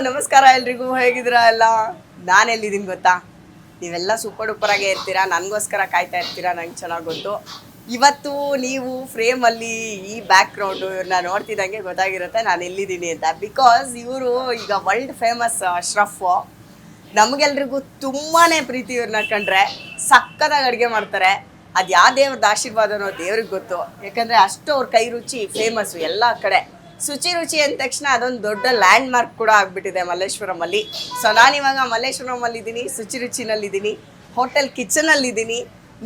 ನಮಸ್ಕಾರ ಎಲ್ರಿಗೂ, ಹೇಗಿದ್ದೀರಾ ಎಲ್ಲ? ನಾನು ಎಲ್ಲಿದ್ದೀನಿ ಗೊತ್ತಾ? ನೀವೆಲ್ಲ ಸೂಪರ್ ಡೂಪರ್ ಆಗೇ ಇರ್ತೀರಾ, ನನಗೋಸ್ಕರ ಕಾಯ್ತಾ ಇರ್ತೀರಾ, ನಂಗೆ ಚೆನ್ನಾಗಿ ಗೊತ್ತು. ಇವತ್ತು ನೀವು ಫ್ರೇಮಲ್ಲಿ ಈ ಬ್ಯಾಕ್ ಗ್ರೌಂಡು ಇವ್ರನ್ನ ನೋಡ್ತಿದ್ದಂಗೆ ಗೊತ್ತಾಗಿರುತ್ತೆ ನಾನು ಎಲ್ಲಿದ್ದೀನಿ ಅಂತ. ಬಿಕಾಸ್ ಇವರು ಈಗ ವರ್ಲ್ಡ್ ಫೇಮಸ್ ಅಶ್ರಫ್. ನಮಗೆಲ್ರಿಗೂ ತುಂಬಾ ಪ್ರೀತಿ ಇವ್ರನ್ನ ಕಂಡ್ರೆ. ಸಕ್ಕತ್ತಾಗಿ ಅಡುಗೆ ಮಾಡ್ತಾರೆ. ಅದು ಯಾವ ದೇವ್ರದ್ದು ಆಶೀರ್ವಾದನೋ ದೇವ್ರಿಗೆ ಗೊತ್ತು. ಯಾಕಂದರೆ ಅಷ್ಟು ಅವ್ರ ಕೈ ರುಚಿ ಫೇಮಸ್ಸು ಎಲ್ಲ ಕಡೆ. ಶುಚಿ ರುಚಿ ಅಂದ ತಕ್ಷಣ ಅದೊಂದು ದೊಡ್ಡ ಲ್ಯಾಂಡ್ ಮಾರ್ಕ್ ಕೂಡ ಆಗಿಬಿಟ್ಟಿದೆ ಮಲ್ಲೇಶ್ವರಮಲ್ಲಿ. ಸೊ ನಾನಿವಾಗ ಮಲ್ಲೇಶ್ವರಮಲ್ಲಿದ್ದೀನಿ, ಶುಚಿ ರುಚಿನಲ್ಲಿದ್ದೀನಿ, ಹೋಟೆಲ್ ಕಿಚನಲ್ಲಿದ್ದೀನಿ.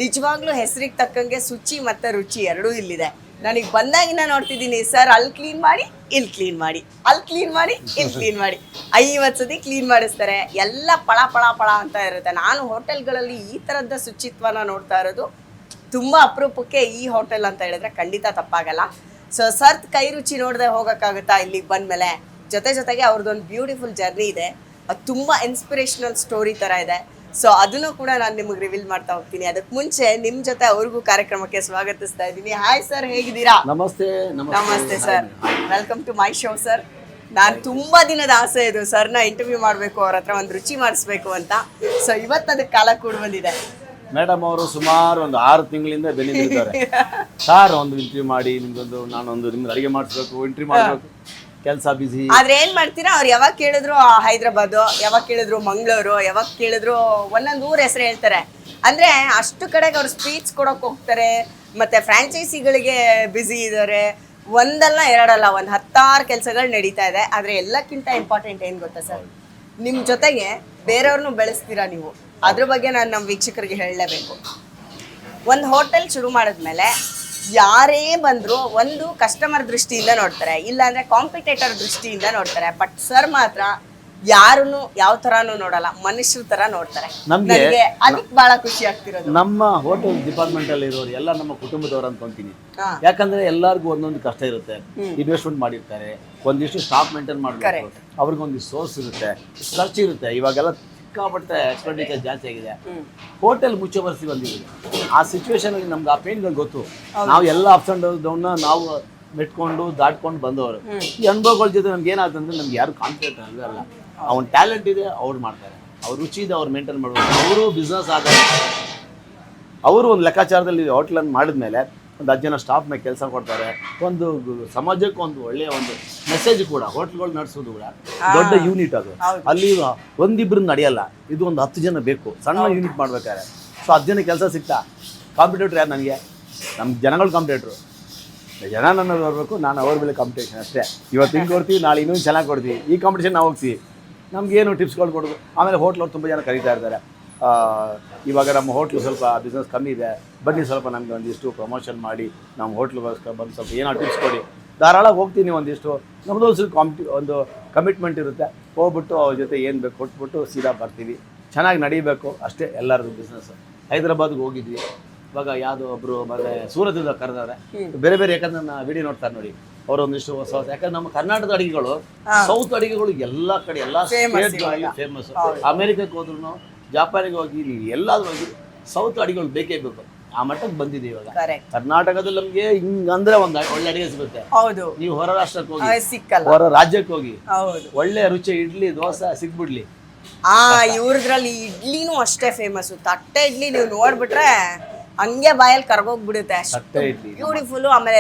ನಿಜವಾಗ್ಲೂ ಹೆಸರಿಗೆ ತಕ್ಕಂಗೆ ಶುಚಿ ಮತ್ತು ರುಚಿ ಎರಡೂ ಇಲ್ಲಿದೆ. ನನಗೆ ಬಂದಾಗಿನ ನೋಡ್ತಿದ್ದೀನಿ, ಸರ್ ಅಲ್ಲಿ ಕ್ಲೀನ್ ಮಾಡಿ, ಇಲ್ಲಿ ಕ್ಲೀನ್ ಮಾಡಿ, ಅಲ್ಲಿ ಕ್ಲೀನ್ ಮಾಡಿ, ಇಲ್ಲಿ ಕ್ಲೀನ್ ಮಾಡಿ, 50 ಸತಿ ಕ್ಲೀನ್ ಮಾಡಿಸ್ತಾರೆ. ಎಲ್ಲ ಪಳ ಪಳ ಪಳ ಅಂತ ಇರುತ್ತೆ. ನಾನು ಹೋಟೆಲ್ಗಳಲ್ಲಿ ಈ ಥರದ ಶುಚಿತ್ವನ ನೋಡ್ತಾ ಇರೋದು ತುಂಬ ಅಪರೂಪಕ್ಕೆ. ಈ ಹೋಟೆಲ್ ಅಂತ ಹೇಳಿದ್ರೆ ಖಂಡಿತ ತಪ್ಪಾಗಲ್ಲ. ಸೊ ಸರ್ತ್ ಕೈ ರುಚಿ ನೋಡದೆ ಹೋಗೋಕ್ಕಾಗುತ್ತಾ ಇಲ್ಲಿಗೆ ಬಂದಮೇಲೆ? ಜೊತೆಗೆ ಅವ್ರದ್ದೊಂದು ಬ್ಯೂಟಿಫುಲ್ ಜರ್ನಿ ಇದೆ. ಅದು ತುಂಬ ಇನ್ಸ್ಪಿರೇಷನಲ್ ಸ್ಟೋರಿ ಥರ ಇದೆ. ಸೊ ಅದನ್ನು ಕೂಡ ನಾನು ನಿಮಗೆ ರಿವೀಲ್ ಮಾಡ್ತಾ ಹೋಗ್ತೀನಿ. ಅದಕ್ಕೆ ಮುಂಚೆ ನಿಮ್ಮ ಜೊತೆ ಅವ್ರಿಗೂ ಕಾರ್ಯಕ್ರಮಕ್ಕೆ ಸ್ವಾಗತಿಸ್ತಾ ಇದ್ದೀನಿ. ಹಾಯ್ ಸರ್, ಹೇಗಿದ್ದೀರಾ? ನಮಸ್ತೆ sir, welcome to my show sir. ನಾನು ತುಂಬ ದಿನದ ಆಸೆ ಇದು, ಸರ್ನ ಇಂಟರ್ವ್ಯೂ ಮಾಡಬೇಕು, ಅವ್ರ ಹತ್ರ ಒಂದು ರುಚಿ ಮಾಡಿಸ್ಬೇಕು ಅಂತ. ಸೊ ಇವತ್ತು ಅದಕ್ಕೆ ಕಾಲ ಕೂಡ ಬಂದಿದೆ. ಮೇಡಮ್ ಅವರು ಸುಮಾರು ಒಂದು 6 ತಿಂಗಳಿಂದ ಬೆನ್ನಿದ್ದಾರೆ. ಸಾರ್ ಒಂದು ಇಂಟರ್ವ್ಯೂ ಮಾಡಿ, ನಾನೊಂದು ನಿಮ್ಗೆ ಅಡುಗೆ ಮಾಡಿಸ್ಬೇಕು, ಇಂಟರ್ವ್ಯೂ ಮಾಡಬೇಕು, ಕೆಲಸ ಬಿಸಿ. ಆದ್ರೆ ಏನ್ ಮಾಡ್ತೀರಾ, ಅವ್ರು ಯಾವಾಗ ಕೇಳಿದ್ರು ಹೈದ್ರಾಬಾದು, ಯಾವಾಗ ಕೇಳಿದ್ರು ಮಂಗಳೂರು, ಯಾವಾಗ ಕೇಳಿದ್ರು ಒಂದೊಂದು ಊರ ಹೆಸರು ಹೇಳ್ತಾರೆ. ಅಂದ್ರೆ ಅಷ್ಟು ಕಡೆಗೆ ಅವ್ರು ಸ್ಪೀಚ್ ಕೊಡೋಕೆ ಹೋಗ್ತಾರೆ. ಮತ್ತೆ ಫ್ರಾಂಚೈಸಿಗಳಿಗೆ ಬ್ಯುಸಿ ಇದ್ದಾರೆ. ಒಂದಲ್ಲ ಎರಡಲ್ಲ, ಒಂದು 10 ಕೆಲಸಗಳು ನಡೀತಾ ಇದೆ. ಆದ್ರೆ ಎಲ್ಲಕ್ಕಿಂತ ಇಂಪಾರ್ಟೆಂಟ್ ಏನು ಗೊತ್ತಾ ಸರ್, ನಿಮ್ಮ ಜೊತೆಗೆ ಬೇರೆಯವ್ರನ್ನೂ ಬೆಳೆಸ್ತೀರಾ ನೀವು. ಅದ್ರ ಬಗ್ಗೆ ನಾನು ನಮ್ಮ ವೀಕ್ಷಕರಿಗೆ ಹೇಳಲೇಬೇಕು. ಒಂದು ಹೋಟೆಲ್ ಶುರು ಮಾಡಿದ್ಮೇಲೆ ಯಾರೇ ಬಂದರೂ ಒಂದು ಕಸ್ಟಮರ್ ದೃಷ್ಟಿಯಿಂದ ನೋಡ್ತಾರೆ, ಇಲ್ಲಾಂದರೆ ಕಾಂಪಿಟೇಟರ್ ದೃಷ್ಟಿಯಿಂದ ನೋಡ್ತಾರೆ. ಬಟ್ ಸರ್ ಮಾತ್ರ ಯಾರನ್ನು ಯಾವ ಥರನೂ ನೋಡಲ್ಲ, ಮನುಷ್ಯರ ಥರ ನೋಡ್ತಾರೆ. ನನಗೆ ಅದಕ್ಕೆ ಭಾಳ ಖುಷಿ ಆಗ್ತಿರೋದು. ನಮ್ಮ ಹೋಟೆಲ್ ಡಿಪಾರ್ಟ್ಮೆಂಟಲ್ಲಿ ಇರೋರು ಎಲ್ಲ ನಮ್ಮ ಕುಟುಂಬದವ್ರು ಅಂದ್ಕೊಂತೀನಿ. ಯಾಕಂದರೆ ಎಲ್ಲರಿಗೂ ಒಂದೊಂದು ಕಷ್ಟ ಇರುತ್ತೆ. ಇನ್ವೆಸ್ಟ್ಮೆಂಟ್ ಮಾಡಿರ್ತಾರೆ, ಒಂದಿಷ್ಟು ಸ್ಟಾಕ್ ಮೇಂಟೈನ್ ಮಾಡಬೇಕು, ಅವ್ರಿಗೊಂದಿಷ್ಟು ಸೋರ್ಸ್ ಇರುತ್ತೆ, ಖರ್ಚು ಇರುತ್ತೆ. ಇವಾಗೆಲ್ಲ ಸಿಕ್ಕಾಪಟ್ಟೆ ಎಕ್ಸ್ಪೆಂಡಿಚರ್ ಜಾಸ್ತಿ ಆಗಿದೆ. ಹೋಟೆಲ್ ಮುಚ್ಚೋ ಪರಿಸ್ಥಿತಿ ಬಂದಿದೆ. ಆ ಸಿಚುವೇಶನಲ್ಲಿ ನಮ್ಗೆ ಆ ಪೇನ್ಗಳು ಗೊತ್ತು. ನಾವು ಎಲ್ಲ ಅಪ್ಸ್ ಆ್ಯಂಡ್ ಡೌನ್ನ ನಾವು ಮೆಟ್ಕೊಂಡು ದಾಟ್ಕೊಂಡು ಬಂದವರು. ಈ ಅನುಭವಗಳ ಜೊತೆ ನಮ್ಗೆ ಏನಾಗ್ತಂದ್ರೆ, ನಮ್ಗೆ ಯಾರು ಕಾನ್ಫಿಡೆಂಟ್ ಅಲ್ಲ. ಅವ್ನ ಟ್ಯಾಲೆಂಟ್ ಇದೆ, ಅವ್ರು ಮಾಡ್ತಾರೆ. ಅವ್ರ ರುಚಿ ಇದೆ, ಅವ್ರು ಮೇಂಟೈನ್ ಮಾಡ್ಬೇಕು. ಅವರು ಬಿಸ್ನೆಸ್ ಆದ ಅವರು ಒಂದು ಲೆಕ್ಕಾಚಾರದಲ್ಲಿ ಹೋಟ್ಲನ್ನು ಮಾಡಿದ್ಮೇಲೆ ಒಂದು 10 ಜನ ಸ್ಟಾಫ್ ಮೇಲೆ ಕೆಲಸ ಕೊಡ್ತಾರೆ. ಒಂದು ಸಮಾಜಕ್ಕೆ ಒಂದು ಒಳ್ಳೆಯ ಒಂದು ಮೆಸೇಜ್ ಕೂಡ. ಹೋಟ್ಲ್ಗಳು ನಡೆಸೋದು ಕೂಡ ದೊಡ್ಡ ಯೂನಿಟ್ ಅದು. ಅಲ್ಲಿ ಒಂದಿಬ್ರು ನಡೆಯಲ್ಲ, ಇದು ಒಂದು 10 ಜನ ಬೇಕು ಸಣ್ಣ ಯೂನಿಟ್ ಮಾಡ್ಬೇಕಾದ್ರೆ. ಸೊ 10 ಜನ ಕೆಲಸ ಸಿಗ್ತಾ. ಕಾಂಪಿಟೇಟ್ರ್ ಯಾರು? ನನಗೆ ನಮ್ಮ ಜನಗಳು ಕಾಂಪಿಟೇಟ್ರು. ಜನ ನನ್ನ ಬರಬೇಕು, ನಾನು ಅವ್ರ ಮೇಲೆ ಕಾಂಪಿಟೇಷನ್ ಅಷ್ಟೇ. ಇವತ್ತು ಹಿಂಗೆ ಕೊಡ್ತೀವಿ, ನಾಳೆ ಇನ್ನೊಂದು ಚೆನ್ನಾಗಿ ಕೊಡ್ತೀವಿ. ಈ ಕಾಂಪಿಟೇಷನ್ ನಾವು ಹೋಗ್ತೀವಿ. ನಮಗೇನು ಟಿಪ್ಸ್ಗಳು ಕೊಡೋದು. ಆಮೇಲೆ ಹೋಟ್ಲವ್ರು ತುಂಬ ಜನ ಕರೀತಾ ಇರ್ತಾರೆ. ಇವಾಗ ನಮ್ಮ ಹೋಟ್ಲು ಸ್ವಲ್ಪ ಬಿಸ್ನೆಸ್ ಕಮ್ಮಿ ಇದೆ, ಬನ್ನಿ ಸ್ವಲ್ಪ ನಮಗೆ ಒಂದಿಷ್ಟು ಪ್ರಮೋಷನ್ ಮಾಡಿ ನಮ್ಮ ಹೋಟ್ಲಿಗೋಸ್ಕರ ಬಂದು ಸ್ವಲ್ಪ ಏನೋ ಟಿಪ್ಸ್ ಕೊಡಿ. ಧಾರಾಳವಾಗಿ ಹೋಗ್ತೀನಿ. ಒಂದಿಷ್ಟು ನಮ್ಮದು ಒಂದು ಕಮಿಟ್ಮೆಂಟ್ ಇರುತ್ತೆ. ಹೋಗ್ಬಿಟ್ಟು ಅವ್ರ ಜೊತೆ ಏನು ಬೇಕು ಕೊಟ್ಬಿಟ್ಟು ಸೀದಾ ಬರ್ತೀವಿ. ಚೆನ್ನಾಗಿ ನಡೀಬೇಕು ಅಷ್ಟೇ ಎಲ್ಲರದ್ದು ಬಿಸ್ನೆಸ್. ಹೈದ್ರಾಬಾದ್ಗೆ ಹೋಗಿದ್ವಿ. ಇವಾಗ ಯಾವುದೋ ಒಬ್ಬರು ಮತ್ತೆ ಸೂರತ್ದಿಂದ ಕರೆದವ್ರೆ, ಬೇರೆ ಬೇರೆ. ಯಾಕಂದ್ರೆ ನಾನು ವಿಡಿಯೋ ನೋಡ್ತಾರೆ ನೋಡಿ, ಅವರು ಒಂದಿಷ್ಟು ಹೊಸ ಹೊಸ. ಯಾಕಂದ್ರೆ ನಮ್ಮ ಕರ್ನಾಟಕದ ಅಡುಗೆಗಳು, ಸೌತ್ ಅಡುಗೆಗಳು ಎಲ್ಲ ಕಡೆ ಎಲ್ಲ ಸ್ಟೇಟ್ಗಳಲ್ಲಿ ಫೇಮಸ್. ಅಮೇರಿಕಕ್ಕೆ ಹೋದ್ರು, ಜಾಪಾನಿಗೆ ಹೋಗಿ, ನೀವು ಎಲ್ಲಾದ್ರೂ ಹೋಗಿ ಸೌತ್ ಅಡುಗೆಗಳು ಬೇಕೇ ಬೇಕು. ಆ ಮಟ್ಟಕ್ಕೆ ಬಂದಿದೆ ಇವಾಗ. ಕರ್ನಾಟಕದಲ್ಲಿ ನಮ್ಗೆ ಹಿಂಗಂದ್ರೆ ಒಂದು ಒಳ್ಳೆ ಅಡುಗೆ ಸಿಗುತ್ತೆ. ನೀವು ಹೊರ ರಾಷ್ಟ್ರಕ್ಕೆ ಹೋಗಿ, ಹೊರ ರಾಜ್ಯಕ್ಕೆ ಹೋಗಿ, ಒಳ್ಳೆ ರುಚಿ ಇಡ್ಲಿ ದೋಸೆ ಸಿಗ್ಬಿಡ್ಲಿ. ಇವ್ರದ್ರಲ್ಲಿ ಇಡ್ಲಿನೂ ಅಷ್ಟೇ ಫೇಮಸ್. ತಟ್ಟೆ ಇಡ್ಲಿ ನೀವು ನೋಡ್ಬಿಟ್ರೆ ಹಂಗೆ ಬಾಯಲ್ಲಿ ಕರ್ಗೋಗ್ಬಿಡುತ್ತೆ, ಅಷ್ಟೇ ಬ್ಯೂಟಿಫುಲ್. ಆಮೇಲೆ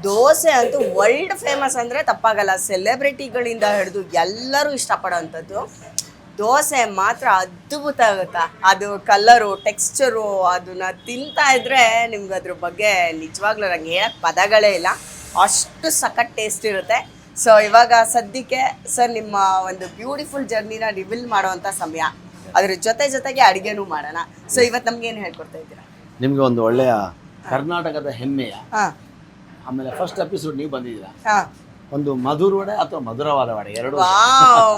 ದೋಸೆ ಅಂತೂ ವರ್ಲ್ಡ್ ಫೇಮಸ್ ಅಂದರೆ ತಪ್ಪಾಗಲ್ಲ. ಸೆಲೆಬ್ರಿಟಿಗಳಿಂದ ಹಿಡಿದು ಎಲ್ಲರೂ ಇಷ್ಟಪಡೋವಂಥದ್ದು. ದೋಸೆ ಮಾತ್ರ ಅದ್ಭುತ ಆಗುತ್ತಾ. ಅದು ಕಲರು, ಟೆಕ್ಸ್ಚರು, ಅದನ್ನ ತಿಂತಾ ಇದ್ರೆ ನಿಮ್ಗೆ ಅದ್ರ ಬಗ್ಗೆ ನಿಜವಾಗ್ಲೂ ನಂಗೆ ಹೇಳಕ್ಕೆ ಪದಗಳೇ ಇಲ್ಲ, ಅಷ್ಟು ಸಖತ್ ಟೇಸ್ಟ್ ಇರುತ್ತೆ. ಸೊ ಇವಾಗ ಸದ್ಯಕ್ಕೆ ಸರ್ ನಿಮ್ಮ ಒಂದು ಬ್ಯೂಟಿಫುಲ್ ಜರ್ನಿನ ರಿವೀಲ್ ಮಾಡೋವಂಥ ಸಮಯ. ಅದ್ರ ಜೊತೆಗೆ ಅಡುಗೆನೂ ಮಾಡೋಣ. ಸೊ ಇವತ್ತು ನಮ್ಗೇನು ಹೇಳ್ಕೊಡ್ತಾ ಇದ್ದೀರಾ? ನಿಮಗೆ ಒಂದು ಒಳ್ಳೆಯ ಕರ್ನಾಟಕದ ಹೆಮ್ಮೆಯ, ಆಮೇಲೆ ಫಸ್ಟ್ ಎಪಿಸೋಡ್ ನೀವು ಬಂದಿದ್ದೀರಾ. ಒಂದು ಮಧುರ ವಡೆ ಅಥವಾ ಮಧುರವಾದ ವಡೆ, ಎರಡು.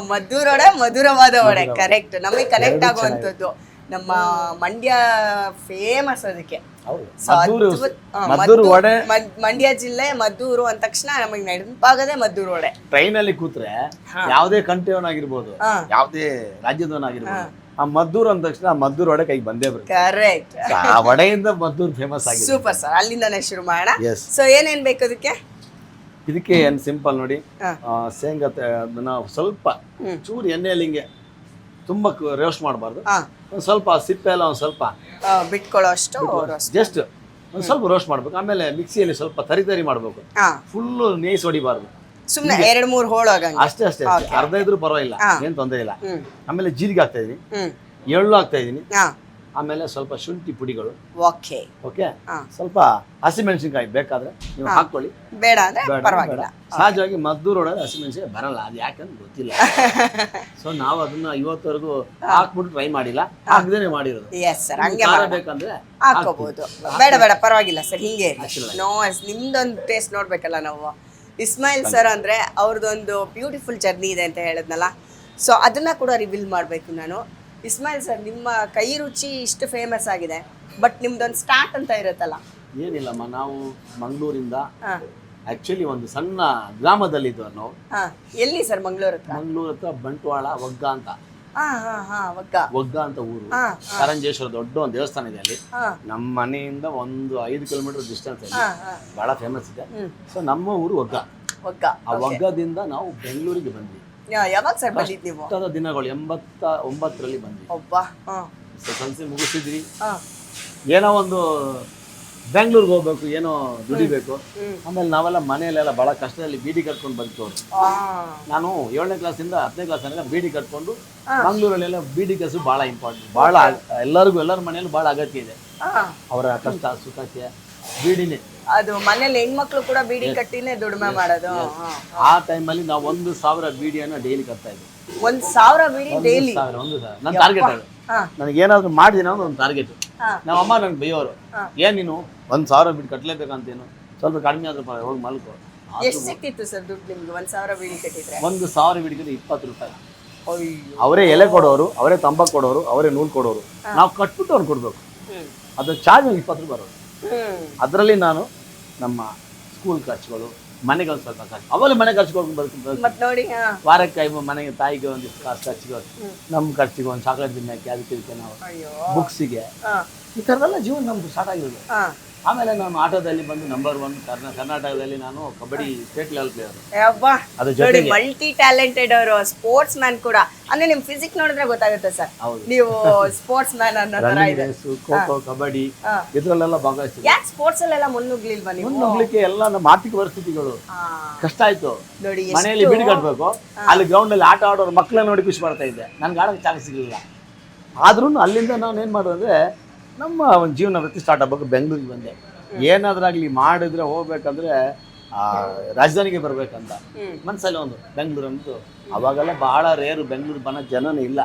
ಮಧುರ ವಡೆ, ಮಧುರವಾದ ವಡೆ, ಕರೆಕ್ಟ್. ನಮಗೆ ಕನೆಕ್ಟ್ ಆಗುವಂಥದ್ದು. ನಮ್ಮ ಮಂಡ್ಯ ಫೇಮಸ್ ಅದಕ್ಕೆ. ಮಂಡ್ಯ ಜಿಲ್ಲೆ ಮದ್ದೂರು ಅಂದ ತಕ್ಷಣ ನಮಗೆ ನೆನಪಾಗದೆ ಮದ್ದೂರು ವಡೆ. ಟ್ರೈನಲ್ಲಿ ಕೂತ್ರೆ ಯಾವುದೇ ಕಂಟ್ರಿಯವನಾಗಿರ್ಬೋದು, ಯಾವುದೇ ರಾಜ್ಯದವನಾಗಿರ್ಬೋದು, ಆ ಮದ್ದೂರು ಅಂದ ತಕ್ಷಣ ಮದ್ದೂರು ವಡೆ ಕೈಗೆ ಬಂದೇ ಬರುತ್ತೆ. ಕರೆಕ್ಟ್. ಆ ವಡೆಯಿಂದ ಮದ್ದೂರು ಫೇಮಸ್ ಆಗಿದೆ. ಸೂಪರ್ ಸರ್, ಅಲ್ಲಿಂದಾನೇ ಶುರು ಮಾಡೋಣ. ಸೊ ಏನೇನ್ ಬೇಕು ಅದಕ್ಕೆ? ಇದಕ್ಕೆ ಏನು ಸಿಂಪಲ್ ನೋಡಿ, ಶೇಂಗಾ ಅದನ್ನ ಸ್ವಲ್ಪ ಚೂರು ಎಣ್ಣೆಯಲ್ಲಿ ಹಿಂಗೆ ತುಂಬ ರೋಸ್ಟ್ ಮಾಡಬಾರ್ದು, ಒಂದು ಸ್ವಲ್ಪ ಸಿಪ್ಪೆ ಎಲ್ಲ ಒಂದು ಸ್ವಲ್ಪ ಬಿಟ್ಕೊಳ್ಳೋ ಅಷ್ಟು ಜಸ್ಟ್ ಒಂದು ಸ್ವಲ್ಪ ರೋಸ್ಟ್ ಮಾಡ್ಬೇಕು. ಆಮೇಲೆ ಮಿಕ್ಸಿಯಲ್ಲಿ ಸ್ವಲ್ಪ ತರಿ ಮಾಡಬೇಕು, ಫುಲ್ಲು ನೇಯ್ಸ್ ಹೊಡಿಬಾರ್ದು, ಸುಮ್ಮನೆ 2-3 ಹೋಳಾಗಂಗೆ ಅಷ್ಟೇ ಅಷ್ಟೇ. ಅರ್ಧ ಇದ್ರೂ ಪರವಾಗಿಲ್ಲ, ಏನು ತೊಂದರೆ ಇಲ್ಲ. ಆಮೇಲೆ ಜೀರಿಗೆ ಹಾಕ್ತಾ ಇದೀನಿ, ಎಳ್ಳು ಹಾಕ್ತಾ ಇದೀನಿ, ಆಮೇಲೆ ಸ್ವಲ್ಪ ಶುಂಠಿ ಪುಡಿಗಳು, ಓಕೆ ಓಕೆ, ಸ್ವಲ್ಪ ಹಸಿಮೆಣಸಿನ್ಕಾಯಿ ಬೇಕಾದ್ರೆ ನೀವು ಹಾಕೊಳ್ಳಿ, ಬೇಡ ಅಂದ್ರೆ ಪರವಾಗಿಲ್ಲ. ಸಹಜವಾಗಿ ಮದ್ದೂರೊಳಗೆ ಹಸಿಮೆಣಸಿನ್ಕಾಯಿ ಬರಲ್ಲ, ಅದು ಯಾಕಂದ್ರೆ ಗೊತ್ತಿಲ್ಲ. ಸೊ ನಾವು ಅದನ್ನ ಇವತ್ತವರೆಗೂ ಹಾಕ್ಬಿಟ್ಟು ಟ್ರೈ ಮಾಡಿಲ್ಲ, ಹಾಕ್ದೇನೆ ಮಾಡಿರೋದು. ಎಸ್ ಸರ್, ಹಂಗೆ ಬೇಕಂದ್ರೆ ಹಾಕೋಬಹುದು. ಬೇಡ ಬೇಡ ಪರವಾಗಿಲ್ಲ ಸರ್, ಹಿಂಗೆ ನೋ ನಿಮ್ದೊಂದು ಟೇಸ್ಟ್ ನೋಡ್ಬೇಕಲ್ಲ ನಾವು. ಇಸ್ಮಾಯಿಲ್ ಸರ್ ಅಂದ್ರೆ ಅವ್ರದ್ದೊಂದು ಬ್ಯೂಟಿಫುಲ್ ಜರ್ನಿ ಇದೆ ಅಂತ ಹೇಳಿದ್ನಲ್ಲ, ಸೊ ಅದನ್ನ ಕೂಡ ರಿವೀಲ್ ಮಾಡಬೇಕು ನಾನು. ಇಸ್ಮಾಯಿಲ್ ಸರ್, ನಿಮ್ಮ ಕೈ ರುಚಿ ಇಷ್ಟು ಫೇಮಸ್ ಆಗಿದೆ, ಬಟ್ ನಿಮ್ದೊಂದು ಸ್ಟಾರ್ಟ್ ಅಂತ ಇರುತ್ತಲ್ಲ? ಏನಿಲ್ಲಮ್ಮ, ನಾವು ಮಂಗಳೂರಿಂದ ಆಕ್ಚುಲಿ ಒಂದು ಸಣ್ಣ ಗ್ರಾಮದಲ್ಲಿ ಇದ್ದವ್ರು ನಾವು. ಎಲ್ಲಿ ಸರ್? ಮಂಗಳೂರು ಹತ್ರ ಬಂಟ್ವಾಳ ಒಗ್ಗ ಅಂತ, ಒಗ್ಗ ಅಂತ ಊರು. ಕಾರಂಜೇಶ್ವರ ದೊಡ್ಡ ಒಂದು ದೇವಸ್ಥಾನ ಇದೆ ಅಲ್ಲಿ. ನಮ್ಮ ಮನೆಯಿಂದ ಒಂದು 5 ಕಿಲೋಮೀಟರ್ ಡಿಸ್ಟೆನ್ಸ್ ಅಲ್ಲಿ, ಬಹಳ ಫೇಮಸ್ ಇದೆ. ಸೊ ನಮ್ಮ ಊರು ಒಗ್ಗ. ಆ ಒಗ್ಗದಿಂದ ನಾವು ಬೆಂಗಳೂರಿಗೆ ಬಂದ್ವಿ. ಯಾವಾಗ ಸರ್ ಬಂದಿದ್ದು ನೀವು? ದಿನಗಳು 89ರಲ್ಲಿ ಬಂದ್ವಿ. ಸಂಸ್ಥೆ ಮುಗಿಸಿದ್ವಿ, ಏನೋ ಒಂದು ಬೆಂಗಳೂರಿಗೆ ಹೋಗ್ಬೇಕು, ಏನೋ ದುಡಿಬೇಕು. ಆಮೇಲೆ ನಾವೆಲ್ಲ ಮನೆಯಲ್ಲೆಲ್ಲ ಬಹಳ ಕಷ್ಟದಲ್ಲಿ ಬೀಡಿ ಕಟ್ಕೊಂಡು ಬದುಕೋರು. ನಾನು 7ನೇ ಕ್ಲಾಸಿಂದ 10ನೇ ಕ್ಲಾಸ್ ತನಕ ಬೀಡಿ ಕಟ್ಕೊಂಡು ಮಂಗಳೂರಲ್ಲೆಲ್ಲ ಬೀಡಿ ಕೆಲಸ ಬಹಳ ಇಂಪಾರ್ಟೆಂಟ್, ಬಹಳ ಎಲ್ಲರ ಮನೆಯಲ್ಲೂ ಬಹಳ ಅಗತ್ಯ ಇದೆ. ಅವರ ಕಷ್ಟ ಸುಖಕ್ಕೆ ಬೀಡಿನೇ. ಅದು ಮನೇಲಿ ಹೆಣ್ಮಕ್ಳು ಕೂಡ ಬೀಡಿ ಕಟ್ಟಿನೇ ದುಡಿಮೆ ಮಾಡೋದು. ಆ ಟೈಮಲ್ಲಿ ನಾವು 1,000 ಬೀಡಿಯನ್ನು ಡೈಲಿ ಕಟ್ತಾ ಇದ್ವಿ. 1,000 ಬೀಡಿ ಡೈಲಿ? 1,000 ನನ್ನ ಟಾರ್ಗೆಟ್ ಅದು. ನನಗೆ ಏನಾದ್ರು ಮಾಡಿದೀನಿ ಅನ್ನೋದು ಒಂದು ಟಾರ್ಗೆಟ್. ನಮ್ಮ ಅಮ್ಮ ನನಗೆ ಬೈಯೋರು, ಏನ್ ನೀನು 1,000 ಬೀಡಿ ಕಟ್ಲೇಬೇಕಂತೇನು, ಸ್ವಲ್ಪ ಕಡಿಮೆ ಆದ್ರೂ ಹೋಗಿ ಮಲ್ಕೋ. ಎಷ್ಟು ಸಿಕ್ತಿತ್ತು ಸರ್ ದುಡ್ಡು ನಿಮ್ಗೆ 1,000 ಬೀಡಿ ಕಟ್ಟಿದ್ರೆ? 1,000 ಬೀಡಿಗೆ 20 ರೂಪಾಯಿ. ಅವರೇ ಎಲೆ ಕೊಡೋರು, ಅವರೇ ತಂಬಾಕು ಕೊಡೋರು, ಅವರೇ ನೂಲು ಕೊಡೋರು. ನಾವು ಕಟ್ಬಿಟ್ಟು ಅವ್ರು ಕೊಡ್ಬೇಕು. ಅದು ಚಾರ್ಜ್ 20 ರೂಪಾಯಿ ಬರೋದು. ಅದರಲ್ಲಿ ನಾನು ನಮ್ಮ ಸ್ಕೂಲ್ ಖರ್ಚುಗಳು, ಮನೆಗೆ ಒಂದು ಸ್ವಲ್ಪ ಖರ್ಚು, ಅವಾಗ ಮನೆ ಖರ್ಚುಗಳು ನೋಡಿ, ವಾರಕ್ಕೆ ಮನೆಗೆ ತಾಯಿಗೆ ಒಂದಿಷ್ಟು ಕಾಸು ಖರ್ಚಿಗೆ, ನಮ್ಮ ಖರ್ಚಿಗೆ ಒಂದು ಚಾಕ್ಲೇಟ್ ತಿನ್ನಕ್ಕೆ, ಅದಕ್ಕೆ ನಾವು ಬುಕ್ಸಿಗೆ, ಈ ಥರದೆಲ್ಲ ಜೀವನ ನಮ್ದು ಸ್ಟಾರ್ಟ್ ಆಗಿರೋದು. ಆಮೇಲೆ ನಾನು ಆಟೋದಲ್ಲಿ ಬಂದು ನಂಬರ್ 1 ಕರ್ನಾಟಕದಲ್ಲಿ ನಾನು ಕಬಡ್ಡಿ ಸ್ಟೇಟ್ ಲೆವೆಲ್ ಪ್ಲೇಯರ್. ಅದ್ರ ಜೊತೆಗೆ ಮಲ್ಟಿ ಟ್ಯಾಲೆಂಟೆಡ್ ಅವರು, ಸ್ಪೋರ್ಟ್ಸ್ ಮ್ಯಾನ್ ಕೂಡ. ಅಂದ್ರೆ ನಿಮ್ ಫಿಸಿಕ್ ನೋಡಿದ್ರೆ ಗೊತ್ತಾಗುತ್ತೆ ಸರ್, ನೀವು ಸ್ಪೋರ್ಟ್ಸ್ ಮ್ಯಾನ್ ಅನ್ನೋ ತರ ಇದೆ. ಖೋ ಖೋ, ಕಬಡ್ಡಿ ಇದ್ರಲ್ಲೆಲ್ಲ ಭಾಗವಹಿಸ್ತೀವಿ. ಯಾಕೆ ಸ್ಪೋರ್ಟ್ಸ್ ಅಲ್ಲೆಲ್ಲ ಮುನ್ನುಗ್ಲಿಲ್ವಾ ನೀವು? ಮುನ್ನುಗ್ಲಿಕ್ಕೆ ಎಲ್ಲ ನಮ್ಮ ಆರ್ಥಿಕ ಪರಿಸ್ಥಿತಿಗಳು ಕಷ್ಟ ಆಯ್ತು. ಮನೆಯಲ್ಲಿ ಬೀಡಿ ಕಟ್ಬೇಕು, ಅಲ್ಲಿ ಗ್ರೌಂಡ್ ಅಲ್ಲಿ ಆಟ ಆಡೋರು ಮಕ್ಕಳನ್ನ ನೋಡಿ ಖುಷಿ ಪಡ್ತಾ ಇದ್ದೆ. ನನ್ಗೆ ಆಡೋಕೆ ಚಾನ್ಸ್ ಸಿಗಲಿಲ್ಲ. ಆದ್ರೂ ಅಲ್ಲಿಂದ ನಾನು ಏನ್ ಮಾಡೋದಂದ್ರೆ, ನಮ್ಮ ಒಂದು ಜೀವನ ವೃತ್ತಿ ಸ್ಟಾರ್ಟ್ ಆಗ್ಬೇಕು, ಬೆಂಗಳೂರಿಗೆ ಬಂದೆ. ಏನಾದ್ರಾಗ್ಲಿ ಮಾಡಿದ್ರೆ ಹೋಗ್ಬೇಕಂದ್ರೆ ರಾಜಧಾನಿಗೆ ಬರ್ಬೇಕಂತ ಮನ್ಸಲ್ಲಿ ಒಂದು ಬೆಂಗಳೂರು ಅಂತ. ಅವಾಗೆಲ್ಲ ಬಹಳ ರೇರು, ಬೆಂಗಳೂರು ಬನ್ನ ಜನನೇ ಇಲ್ಲ,